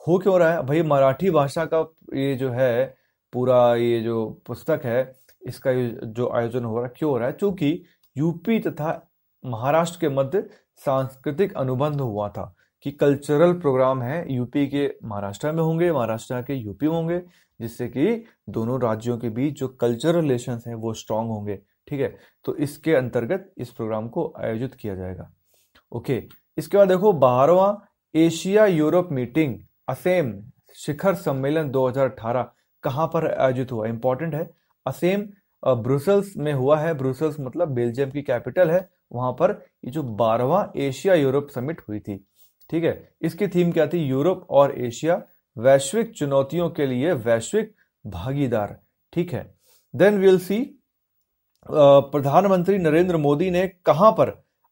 हो क्यों रहा है भाई, मराठी भाषा का ये जो है पूरा ये जो पुस्तक है, इसका ये जो आयोजन हो रहा है, क्यों हो रहा है? क्योंकि यूपी तथा महाराष्ट्र के मध्य सांस्कृतिक अनुबंध हुआ था कि कल्चरल प्रोग्राम है, यूपी के महाराष्ट्र में होंगे, महाराष्ट्र के यूपी में होंगे, जिससे कि दोनों राज्यों के बीच जो कल्चरल रिलेशंस हैं वो स्ट्रांग होंगे, ठीक है। तो इसके अंतर्गत इस प्रोग्राम को आयोजित किया जाएगा। ओके, इसके बाद देखो 12वां एशिया यूरोप मीटिंग असेम शिखर सम्मेलन 2018 कहाँ पर आयोजित हुआ? इंपॉर्टेंट है। असेम ब्रुसेल्स में हुआ है। ब्रुसेल्स मतलब बेल्जियम की कैपिटल है। वहां पर ये जो 12वां एशिया यूरोप समिट हुई थी, ठीक है। इसकी थीम क्या थी? यूरोप और एशिया वैश्विक चुनौतियों के लिए वैश्विक भागीदार, ठीक है। देन विल सी प्रधानमंत्री नरेंद्र मोदी ने कहां पर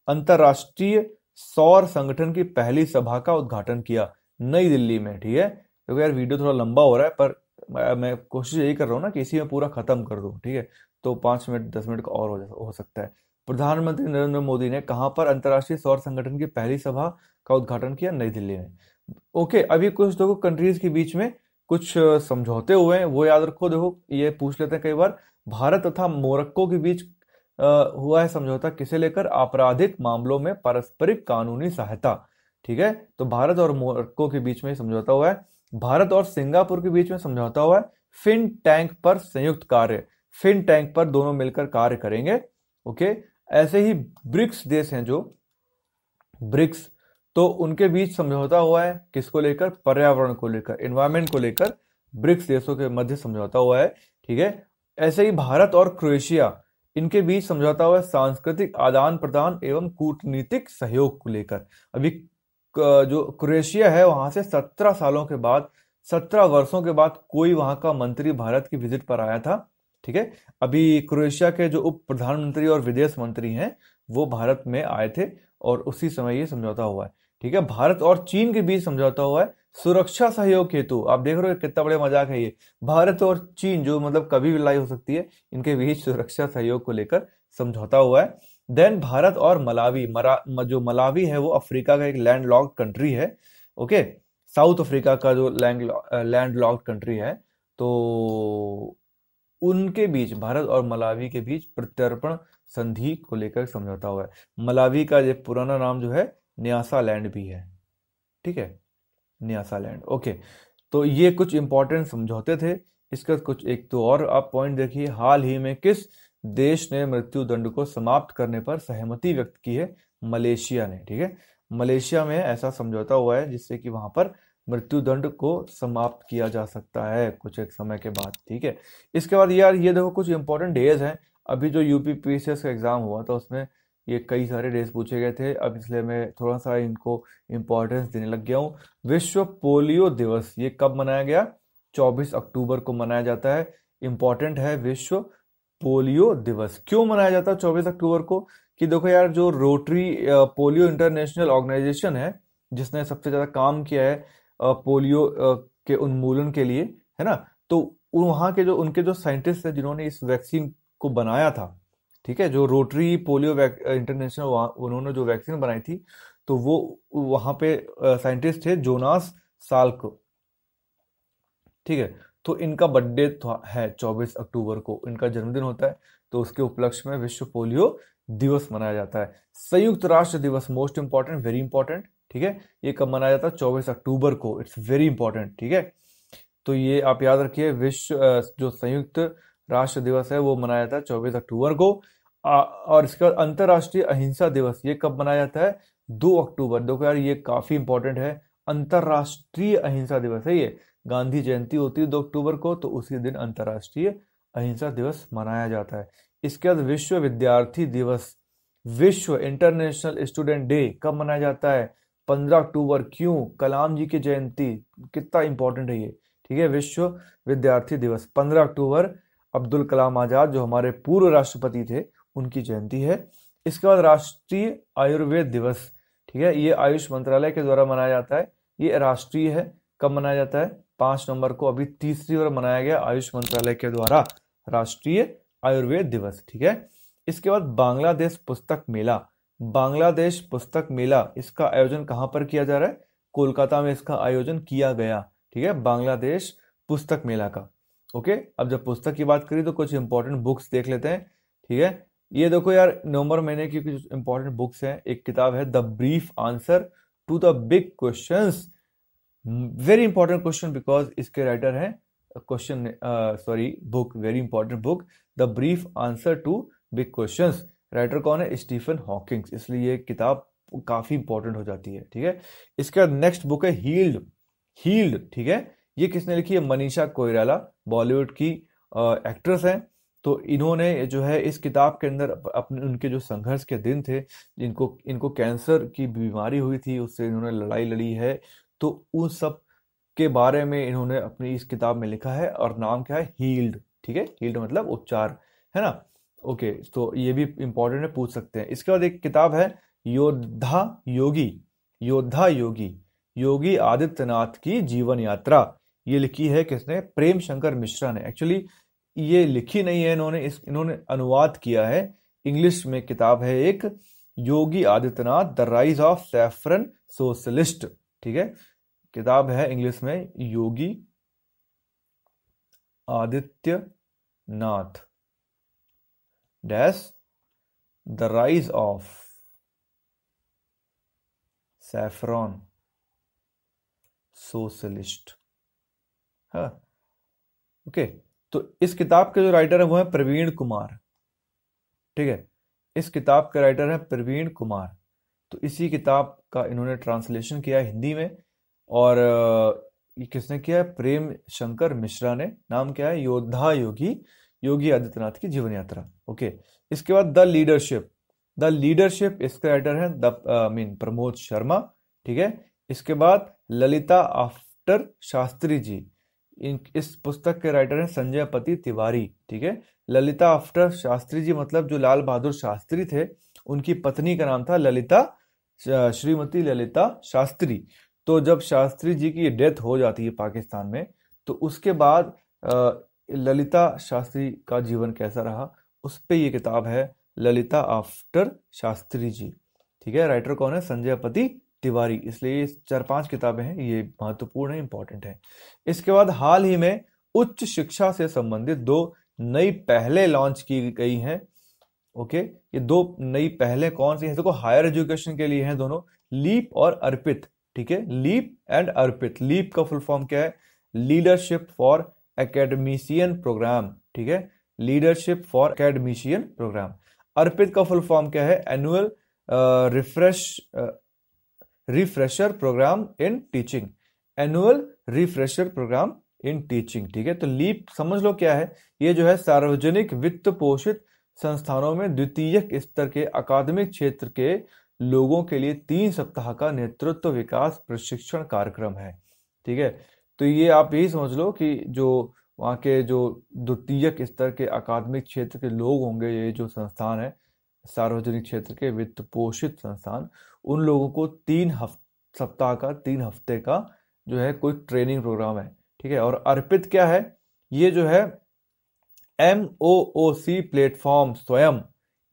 अंतरराष्ट्रीय सौर संगठन की पहली सभा का उद्घाटन किया? नई दिल्ली में, ठीक है। क्योंकि यार वीडियो थोड़ा लंबा हो रहा है, पर मैं कोशिश यही कर रहा हूँ ना कि इसी में पूरा खत्म कर दूं, ठीक है। तो 5 मिनट 10 मिनट का और हो सकता है। प्रधानमंत्री नरेंद्र मोदी ने कहां पर अंतरराष्ट्रीय सौर संगठन की पहली सभा का उद्घाटन किया? नई दिल्ली में। ओके, अभी कुछ देखो कंट्रीज के बीच में कुछ समझौते हुए हैं, वो याद रखो। देखो ये पूछ लेते हैं कई बार, भारत तथा मोरक्को के बीच हुआ है समझौता, किसे लेकर? आपराधिक मामलों में पारस्परिक कानूनी सहायता, ठीक है। तो भारत और मोरक्को के बीच में समझौता हुआ है। भारत और सिंगापुर के बीच में समझौता हुआ है फिन टैंक पर संयुक्त कार्य। फिन टैंक पर दोनों मिलकर कार्य करेंगे, ओके। ऐसे ही ब्रिक्स देश हैं जो ब्रिक्स, तो उनके बीच समझौता हुआ है किसको लेकर? पर्यावरण को लेकर, एनवायरमेंट को लेकर ब्रिक्स देशों के मध्य समझौता हुआ है, ठीक है। ऐसे ही भारत और क्रोएशिया, इनके बीच समझौता हुआ है सांस्कृतिक आदान प्रदान एवं कूटनीतिक सहयोग को लेकर। अभी जो क्रोएशिया है वहां से 17 सालों के बाद, 17 वर्षों के बाद कोई वहां का मंत्री भारत की विजिट पर आया था, ठीक है। अभी क्रोएशिया के जो उप प्रधानमंत्री और विदेश मंत्री हैं वो भारत में आए थे और उसी समय ये समझौता हुआ है, ठीक है। भारत और चीन के बीच समझौता हुआ है सुरक्षा सहयोग हेतु। आप देख रहे हो कितना बड़े मजाक है ये, भारत और चीन जो मतलब कभी भी लड़ाई हो सकती है, इनके बीच सुरक्षा सहयोग को लेकर समझौता हुआ है। देन भारत और मलावी, जो मलावी है वो अफ्रीका का एक लैंड लॉक्ड कंट्री है, ओके। साउथ अफ्रीका का जो लैंड लॉक्ड कंट्री है, तो उनके बीच, भारत और मलावी के बीच प्रत्यर्पण संधि को लेकर समझौता हुआ है। मलावी का ये पुराना नाम जो है न्यासा लैंड भी है, ठीक है, न्यासा लैंड, ओके। तो ये कुछ इंपॉर्टेंट समझौते थे। इसका कुछ एक तो और आप पॉइंट देखिए, हाल ही में किस देश ने मृत्यु दंड को समाप्त करने पर सहमति व्यक्त की है? मलेशिया ने, ठीक है। मलेशिया में ऐसा समझौता हुआ है जिससे कि वहां पर मृत्यु दंड को समाप्त किया जा सकता है कुछ एक समय के बाद, ठीक है। इसके बाद यार ये देखो कुछ इंपॉर्टेंट डेज हैं। अभी जो यूपी पीसीएस का एग्जाम हुआ था उसमें ये कई सारे डेज पूछे गए थे, अब इसलिए मैं थोड़ा सा इनको इम्पोर्टेंस देने लग गया हूँ। विश्व पोलियो दिवस ये कब मनाया गया? 24 अक्टूबर को मनाया जाता है। इंपॉर्टेंट है विश्व पोलियो दिवस। क्यों मनाया जाता है 24 अक्टूबर को? कि देखो यार, जो रोटरी पोलियो इंटरनेशनल ऑर्गेनाइजेशन है, जिसने सबसे ज्यादा काम किया है पोलियो के उन्मूलन के लिए, है ना, तो वहाँ के जो उनके जो साइंटिस्ट हैं जिन्होंने इस वैक्सीन को बनाया था, ठीक है, जो रोटरी पोलियो इंटरनेशनल, उन्होंने जो वैक्सीन बनाई थी, तो वो वहां पे साइंटिस्ट थे जोनास साल्क, ठीक है। तो इनका बर्थडे है 24 अक्टूबर को, इनका जन्मदिन होता है, तो उसके उपलक्ष्य में विश्व पोलियो दिवस मनाया जाता है। संयुक्त राष्ट्र दिवस, मोस्ट इंपॉर्टेंट, वेरी इंपॉर्टेंट, ठीक है। ये कब मनाया जाता है? 24 अक्टूबर को। इट्स वेरी इंपॉर्टेंट, ठीक है। तो ये आप याद रखिए, विश्व जो संयुक्त राष्ट्र दिवस है वो मनाया जाता है 24 अक्टूबर को। और इसके बाद अंतरराष्ट्रीय अहिंसा दिवस ये कब मनाया जाता है? 2 अक्टूबर। देखो यार ये काफी इंपॉर्टेंट है, अंतरराष्ट्रीय अहिंसा दिवस है ये। गांधी जयंती होती है 2 अक्टूबर को, तो उसी दिन अंतरराष्ट्रीय अहिंसा दिवस मनाया जाता है। इसके बाद विश्व विद्यार्थी दिवस, विश्व इंटरनेशनल स्टूडेंट डे कब मनाया जाता है? 15 अक्टूबर। क्यों? कलाम जी की जयंती। कितना इंपॉर्टेंट है ये, ठीक है। विश्व विद्यार्थी दिवस 15 अक्टूबर, अब्दुल कलाम आजाद जो हमारे पूर्व राष्ट्रपति थे, उनकी जयंती है। इसके बाद राष्ट्रीय आयुर्वेद दिवस, ठीक है, ये आयुष मंत्रालय के द्वारा मनाया जाता है। ये राष्ट्रीय है। कब मनाया जाता है? 5 नवंबर को। अभी तीसरी बार मनाया गया आयुष मंत्रालय के द्वारा राष्ट्रीय आयुर्वेद दिवस। ठीक है, इसके बाद बांग्लादेश पुस्तक मेला। बांग्लादेश पुस्तक मेला, इसका आयोजन कहाँ पर किया जा रहा है? कोलकाता में इसका आयोजन किया गया। ठीक है, बांग्लादेश पुस्तक मेला का। ओके, अब जब पुस्तक की बात करी तो कुछ इंपॉर्टेंट बुक्स देख लेते हैं। ठीक है, ये देखो यार, नवंबर महीने की कुछ इंपॉर्टेंट बुक्स हैं। एक किताब है the brief answer to the big questions. Very important question because इसके राइटर हैं question sorry book, very important book, the brief answer to big questions. Writer कौन है? Stephen Hawking. इसलिए ये किताब काफी इंपॉर्टेंट हो जाती है। ठीक है, इसके बाद नेक्स्ट बुक है हील्ड। हील्ड, ठीक है, ये किसने लिखी है? मनीषा कोइराला, बॉलीवुड की एक्ट्रेस हैं। तो इन्होंने जो है इस किताब के अंदर अपने उनके जो संघर्ष के दिन थे, इनको कैंसर की बीमारी हुई थी, उससे इन्होंने लड़ाई लड़ी है, तो उन सब के बारे में इन्होंने अपनी इस किताब में लिखा है। और नाम क्या है? हील्ड। ठीक है, हील्ड मतलब उपचार, है ना। ओके, तो ये भी इंपॉर्टेंट है, पूछ सकते हैं। इसके बाद एक किताब है योद्धा योगी। योद्धा योगी, योगी आदित्यनाथ की जीवन यात्रा। ये लिखी है किसने? प्रेम शंकर मिश्रा ने। एक्चुअली ये लिखी नहीं है इन्होंने, इन्होंने अनुवाद किया है। इंग्लिश में किताब है एक, Yogi Adityanath the rise of saffron socialist. ठीक है, किताब है इंग्लिश में Yogi Adityanath dash the rise of saffron socialist. हाँ, ओके, तो इस किताब के जो राइटर है वो है प्रवीण कुमार। ठीक है, इस किताब का राइटर है प्रवीण कुमार। तो इसी किताब का इन्होंने ट्रांसलेशन किया है हिंदी में। और ये किसने किया है? प्रेम शंकर मिश्रा ने। नाम क्या है? योद्धा योगी, योगी आदित्यनाथ की जीवन यात्रा। ओके, इसके बाद द लीडरशिप। द लीडरशिप, इसके राइटर है प्रमोद शर्मा। ठीक है, इसके बाद ललिता आफ्टर शास्त्री जी। इस पुस्तक के राइटर हैं संजय पति तिवारी। ठीक है, ललिता आफ्टर शास्त्री जी मतलब जो लाल बहादुर शास्त्री थे, उनकी पत्नी का नाम था ललिता, श्रीमती ललिता शास्त्री। तो जब शास्त्री जी की डेथ हो जाती है पाकिस्तान में, तो उसके बाद ललिता शास्त्री का जीवन कैसा रहा, उस पे ये किताब है, ललिता आफ्टर शास्त्री जी। ठीक है, राइटर कौन है? संजय पति तिवारी। इसलिए ये 4-5 किताबें हैं, ये महत्वपूर्ण है, इंपॉर्टेंट है। इसके बाद हाल ही में उच्च शिक्षा से संबंधित 2 नई पहलें लॉन्च की गई हैं। ओके, ये 2 नई पहलें कौन सी हैं? देखो, हायर एजुकेशन के लिए हैं दोनों, लीप और अर्पित। ठीक है, लीप एंड अर्पित। लीप का फुल फॉर्म क्या है? Leadership for academician programme. ठीक है, leadership for academician programme. ARPIT का फुल फॉर्म क्या है? Annual refresher programme in teaching. Annual refresher programme in teaching. ठीक है, तो लीप समझ लो क्या है? ये जो है सार्वजनिक वित्त पोषित संस्थानों में द्वितीयक स्तर के अकादमिक क्षेत्र के लोगों के लिए 3 सप्ताह का नेतृत्व विकास प्रशिक्षण कार्यक्रम है। ठीक है, तो ये आप यही समझ लो कि जो वहाँ के जो द्वितीयक स्तर के अकादमिक क्षेत्र के लोग होंगे, ये जो संस्थान है सार्वजनिक क्षेत्र के वित्त पोषित संस्थान, उन लोगों को 3 सप्ताह का, 3 हफ्ते का जो है कोई ट्रेनिंग प्रोग्राम है। ठीक है, और अर्पित क्या है? ये जो है MOOC प्लेटफॉर्म, स्वयं,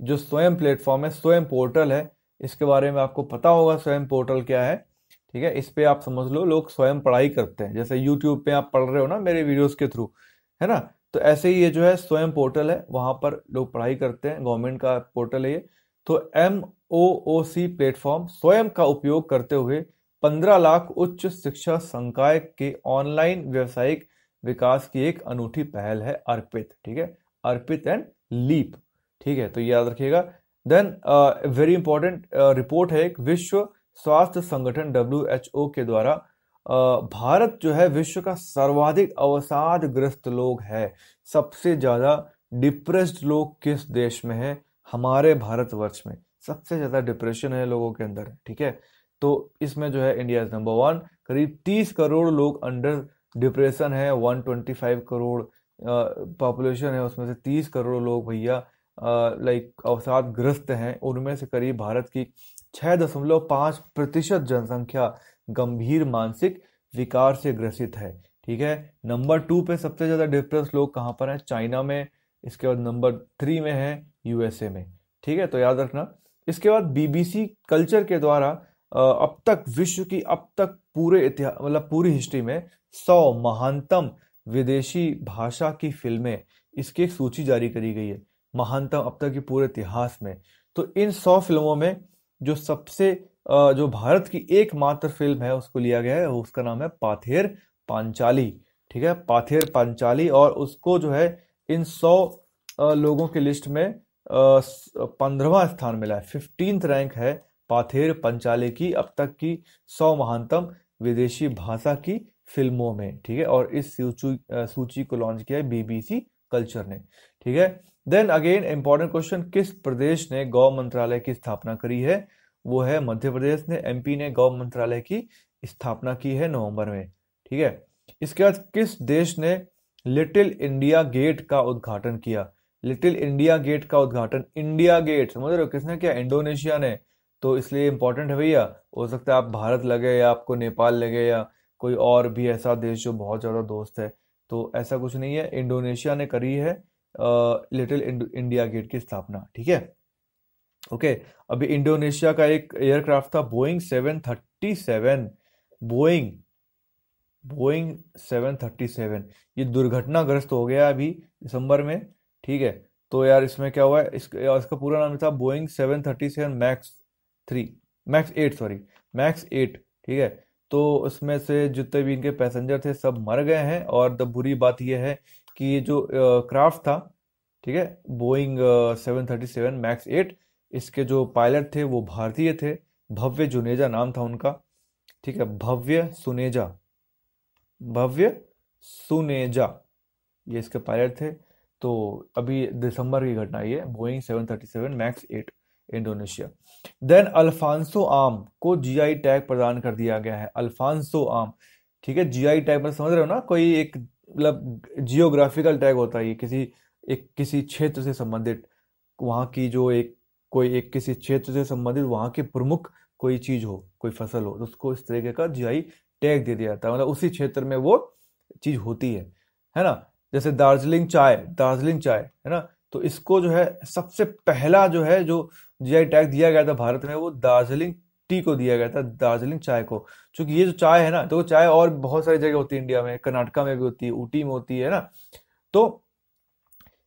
जो स्वयं प्लेटफॉर्म है, स्वयं पोर्टल है, इसके बारे में आपको पता होगा स्वयं पोर्टल क्या है। ठीक है, इस पे आप समझ लो लोग स्वयं पढ़ाई करते हैं, जैसे यूट्यूब पे आप पढ़ रहे हो ना मेरे वीडियोस के थ्रू, है ना। तो ऐसे ही ये जो है स्वयं पोर्टल है, वहां पर लोग पढ़ाई करते हैं, गवर्नमेंट का पोर्टल है ये। तो MOOC प्लेटफॉर्म स्वयं का उपयोग करते हुए 15 लाख उच्च शिक्षा संकाय के ऑनलाइन व्यावसायिक विकास की एक अनूठी पहल है अर्पित। ठीक है, अर्पित एंड लीप। ठीक है, तो याद रखिएगा। देन वेरी इंपॉर्टेंट रिपोर्ट है एक, विश्व स्वास्थ्य संगठन WHO के द्वारा भारत जो है विश्व का सर्वाधिक अवसादग्रस्त लोग है। सबसे ज्यादा डिप्रेस्ड लोग किस देश में है? हमारे भारतवर्ष में सबसे ज्यादा डिप्रेशन है लोगों के अंदर। ठीक है, तो इसमें जो है इंडिया इज नंबर 1। करीब 30 करोड़ लोग अंडर डिप्रेशन है। 125 करोड़ पॉपुलेशन है, उसमें से 30 करोड़ लोग भैया लाइक अवसादग्रस्त हैं। उनमें से करीब भारत की 6.5% जनसंख्या गंभीर मानसिक विकार से ग्रसित है। ठीक है, नंबर 2 पे सबसे ज्यादा डिप्रेस लोग कहाँ पर हैं? चाइना में इसके बाद नंबर 3 में है यूएसए में। ठीक है, तो याद रखना। इसके बाद बीबीसी कल्चर के द्वारा अब तक विश्व की अब तक पूरे इतिहास मतलब पूरी हिस्ट्री में 100 महानतम विदेशी भाषा की फिल्में, इसकी एक सूची जारी करी गई है, महानतम अब तक के पूरे इतिहास में। तो इन 100 फिल्मों में जो सबसे जो भारत की एकमात्र फिल्म है उसको लिया गया है, उसका नाम है पाथेर पांचाली। ठीक है, पाथेर पांचाली, और उसको जो है इन 100 लोगों की लिस्ट में 15वां स्थान मिला है, 15th रैंक है पाथेर पंचाली की अब तक की 100 महानतम विदेशी भाषा की फिल्मों में। ठीक है, और इस सूची को लॉन्च किया है बीबीसी कल्चर ने। ठीक है, देन अगेन इंपॉर्टेंट क्वेश्चन, किस प्रदेश ने गौ मंत्रालय की स्थापना करी है? वो है मध्य प्रदेश ने, एमपी ने गौ मंत्रालय की स्थापना की है नवंबर में। ठीक है, इसके बाद किस देश ने लिटिल इंडिया गेट का उद्घाटन किया? लिटिल इंडिया गेट का उद्घाटन, इंडिया गेट समझ रहे हो किसने किया? इंडोनेशिया ने। तो इसलिए इंपॉर्टेंट है भैया, हो सकता है आप भारत लगे या आपको नेपाल लगे या कोई और भी ऐसा देश जो बहुत ज्यादा दोस्त है, तो ऐसा कुछ नहीं है, इंडोनेशिया ने करी है लिटिल इंडिया गेट की स्थापना। ठीक है, ओके। अभी इंडोनेशिया का एक एयरक्राफ्ट था बोइंग 737, बोइंग बोइंग 737, ये दुर्घटनाग्रस्त हो गया अभी दिसंबर में। ठीक है, तो यार इसमें क्या हुआ है, इसका पूरा नाम था Boeing 737 max 3, max 8 sorry, max 8। ठीक है, तो उसमें से जितने भी इनके पैसेंजर थे सब मर गए हैं, और द बुरी बात यह है कि ये जो क्राफ्ट था, ठीक है, बोइंग 737 मैक्स 8, इसके जो पायलट थे वो भारतीय थे, भव्य जुनेजा नाम था उनका। ठीक है, भव्य सुनेजा, भव्य सुनेजा, ये इसके पायलट थे। तो अभी दिसंबर की घटना ये, Boeing 737 MAX 8, Indonesia. Then Alphonso आम को जीआई टैग प्रदान कर दिया गया है, अल्फांसो आम। ठीक है, जीआई टैग पर समझ रहे हो ना, कोई एक मतलब जियोग्राफिकल टैग होता है, ये किसी क्षेत्र से संबंधित, वहाँ की जो एक किसी क्षेत्र से संबंधित वहाँ की प्रमुख कोई चीज हो, कोई फसल हो, तो उसको इस तरीके का जीआई टैग दे दिया जाता है, मतलब उसी क्षेत्र में वो चीज होती है ना। जैसे दार्जिलिंग चाय, दार्जिलिंग चाय है ना, तो इसको जो है सबसे पहला जो है जो जीआई टैग दिया गया था भारत में, वो दार्जिलिंग टी को दिया गया था, दार्जिलिंग चाय को। क्योंकि ये जो चाय है ना, तो चाय और बहुत सारी जगह होती है इंडिया में, कर्नाटका में भी होती है, ऊटी में होती है ना, तो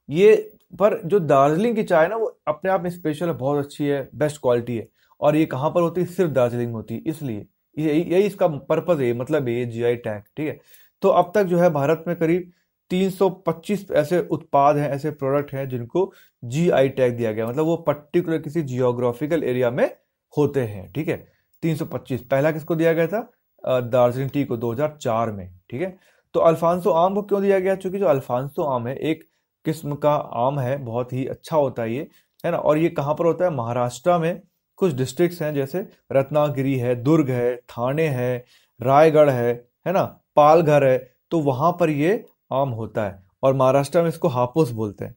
ये पर जो दार्जिलिंग की चाय है ना, वो अपने आप में स्पेशल है, बहुत अच्छी है, बेस्ट क्वालिटी है। और ये कहाँ पर होती है? सिर्फ दार्जिलिंग में होती है, इसलिए यही इसका पर्पज है, मतलब ये जीआई टैग। ठीक है, तो अब तक जो है भारत में करीब 325 ऐसे उत्पाद हैं, ऐसे प्रोडक्ट हैं जिनको जीआई टैग दिया गया, मतलब वो पर्टिकुलर किसी जियोग्राफिकल एरिया में होते हैं। ठीक है, 325। पहला किसको दिया गया था? दार्जिलिंग टी को 2004 में। ठीक है, तो अल्फांसो आम को क्यों दिया गया? क्योंकि जो अल्फांसो आम है एक किस्म का आम है, बहुत ही अच्छा होता है ये, है ना। और ये कहाँ पर होता है? महाराष्ट्र में कुछ डिस्ट्रिक्ट्स हैं, जैसे रत्नागिरी है, दुर्ग है, थाने है, रायगढ़ है ना, पालघर है, तो वहां पर ये आम होता है। और महाराष्ट्र में इसको हापुस बोलते हैं,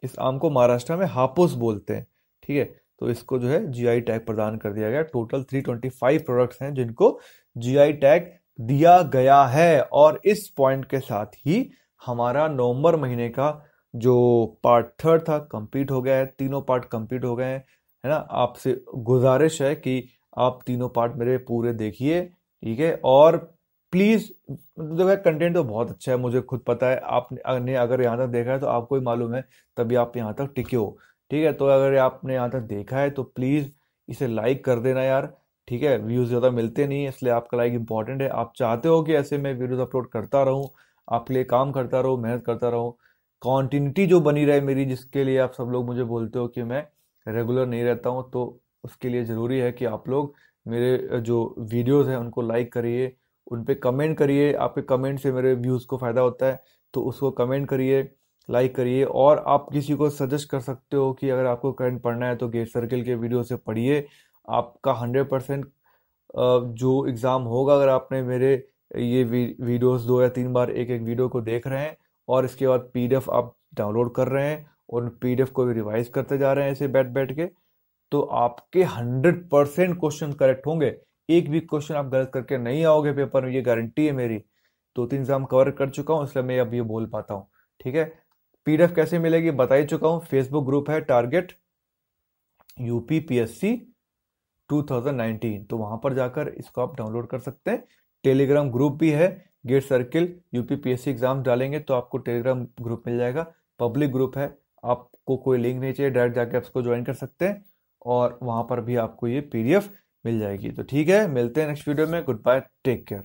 इस आम को महाराष्ट्र में हापुस बोलते हैं। ठीक है, तो इसको जो है जीआई टैग प्रदान कर दिया गया। टोटल 325 प्रोडक्ट्स हैं जिनको जीआई टैग दिया गया है। और इस पॉइंट के साथ ही हमारा नवंबर महीने का जो पार्ट 3 था कंप्लीट हो गया है, तीनों पार्ट कंप्लीट हो गए हैं, है ना। आपसे गुजारिश है कि आप तीनों पार्ट मेरे पूरे देखिए। ठीक है, और प्लीज, देखो कंटेंट तो बहुत अच्छा है, मुझे खुद पता है, आपने अगर यहाँ तक देखा है तो आपको ही मालूम है, तभी आप यहाँ तक टिके हो। ठीक है, तो अगर आपने यहाँ तक देखा है तो प्लीज इसे लाइक कर देना यार। ठीक है, व्यूज ज्यादा मिलते नहीं है, इसलिए आपका लाइक इंपॉर्टेंट है। आप चाहते हो कि ऐसे मैं वीडियोस अपलोड करता रहूं, आपके लिए काम करता रहूं, मेहनत करता रहूं, कॉन्टिन्यूटी जो बनी रहे मेरी, जिसके लिए आप सब लोग मुझे बोलते हो कि मैं रेगुलर नहीं रहता हूँ, तो उसके लिए ज़रूरी है कि आप लोग मेरे जो वीडियोस हैं उनको लाइक करिए, उन पे कमेंट करिए। आपके कमेंट से मेरे व्यूज़ को फ़ायदा होता है, तो उसको कमेंट करिए, लाइक करिए। और आप किसी को सजेस्ट कर सकते हो कि अगर आपको करंट पढ़ना है तो गेट सर्किल के वीडियो से पढ़िए, आपका 100% जो एग्ज़ाम होगा, अगर आपने मेरे ये वीडियोस 2 या 3 बार एक एक वीडियो को देख रहे हैं और इसके बाद पीडीएफ आप डाउनलोड कर रहे हैं और पीडीएफ को भी रिवाइज करते जा रहे हैं ऐसे बैठ बैठ के, तो आपके 100% क्वेश्चन करेक्ट होंगे। एक भी क्वेश्चन आप गलत करके नहीं आओगे पेपर में, ये गारंटी है मेरी। 2-3 एग्जाम कवर कर चुका हूँ, इसलिए मैं अब ये बोल पाता हूँ। ठीक है, पीडीएफ कैसे मिलेगी बता ही चुका हूँ। फेसबुक ग्रुप है टारगेट यूपीपीएससी 2019, तो वहां पर जाकर इसको आप डाउनलोड कर सकते हैं। टेलीग्राम ग्रुप भी है गेट सर्किल, यूपीपीएससी एग्जाम डालेंगे तो आपको टेलीग्राम ग्रुप मिल जाएगा, पब्लिक ग्रुप है, आपको कोई लिंक नहीं चाहिए, डायरेक्ट जाके आप इसको ज्वाइन कर सकते हैं और वहां पर भी आपको ये पीडीएफ मिल जाएगी। तो ठीक है, मिलते हैं नेक्स्ट वीडियो में। Good bye, take care.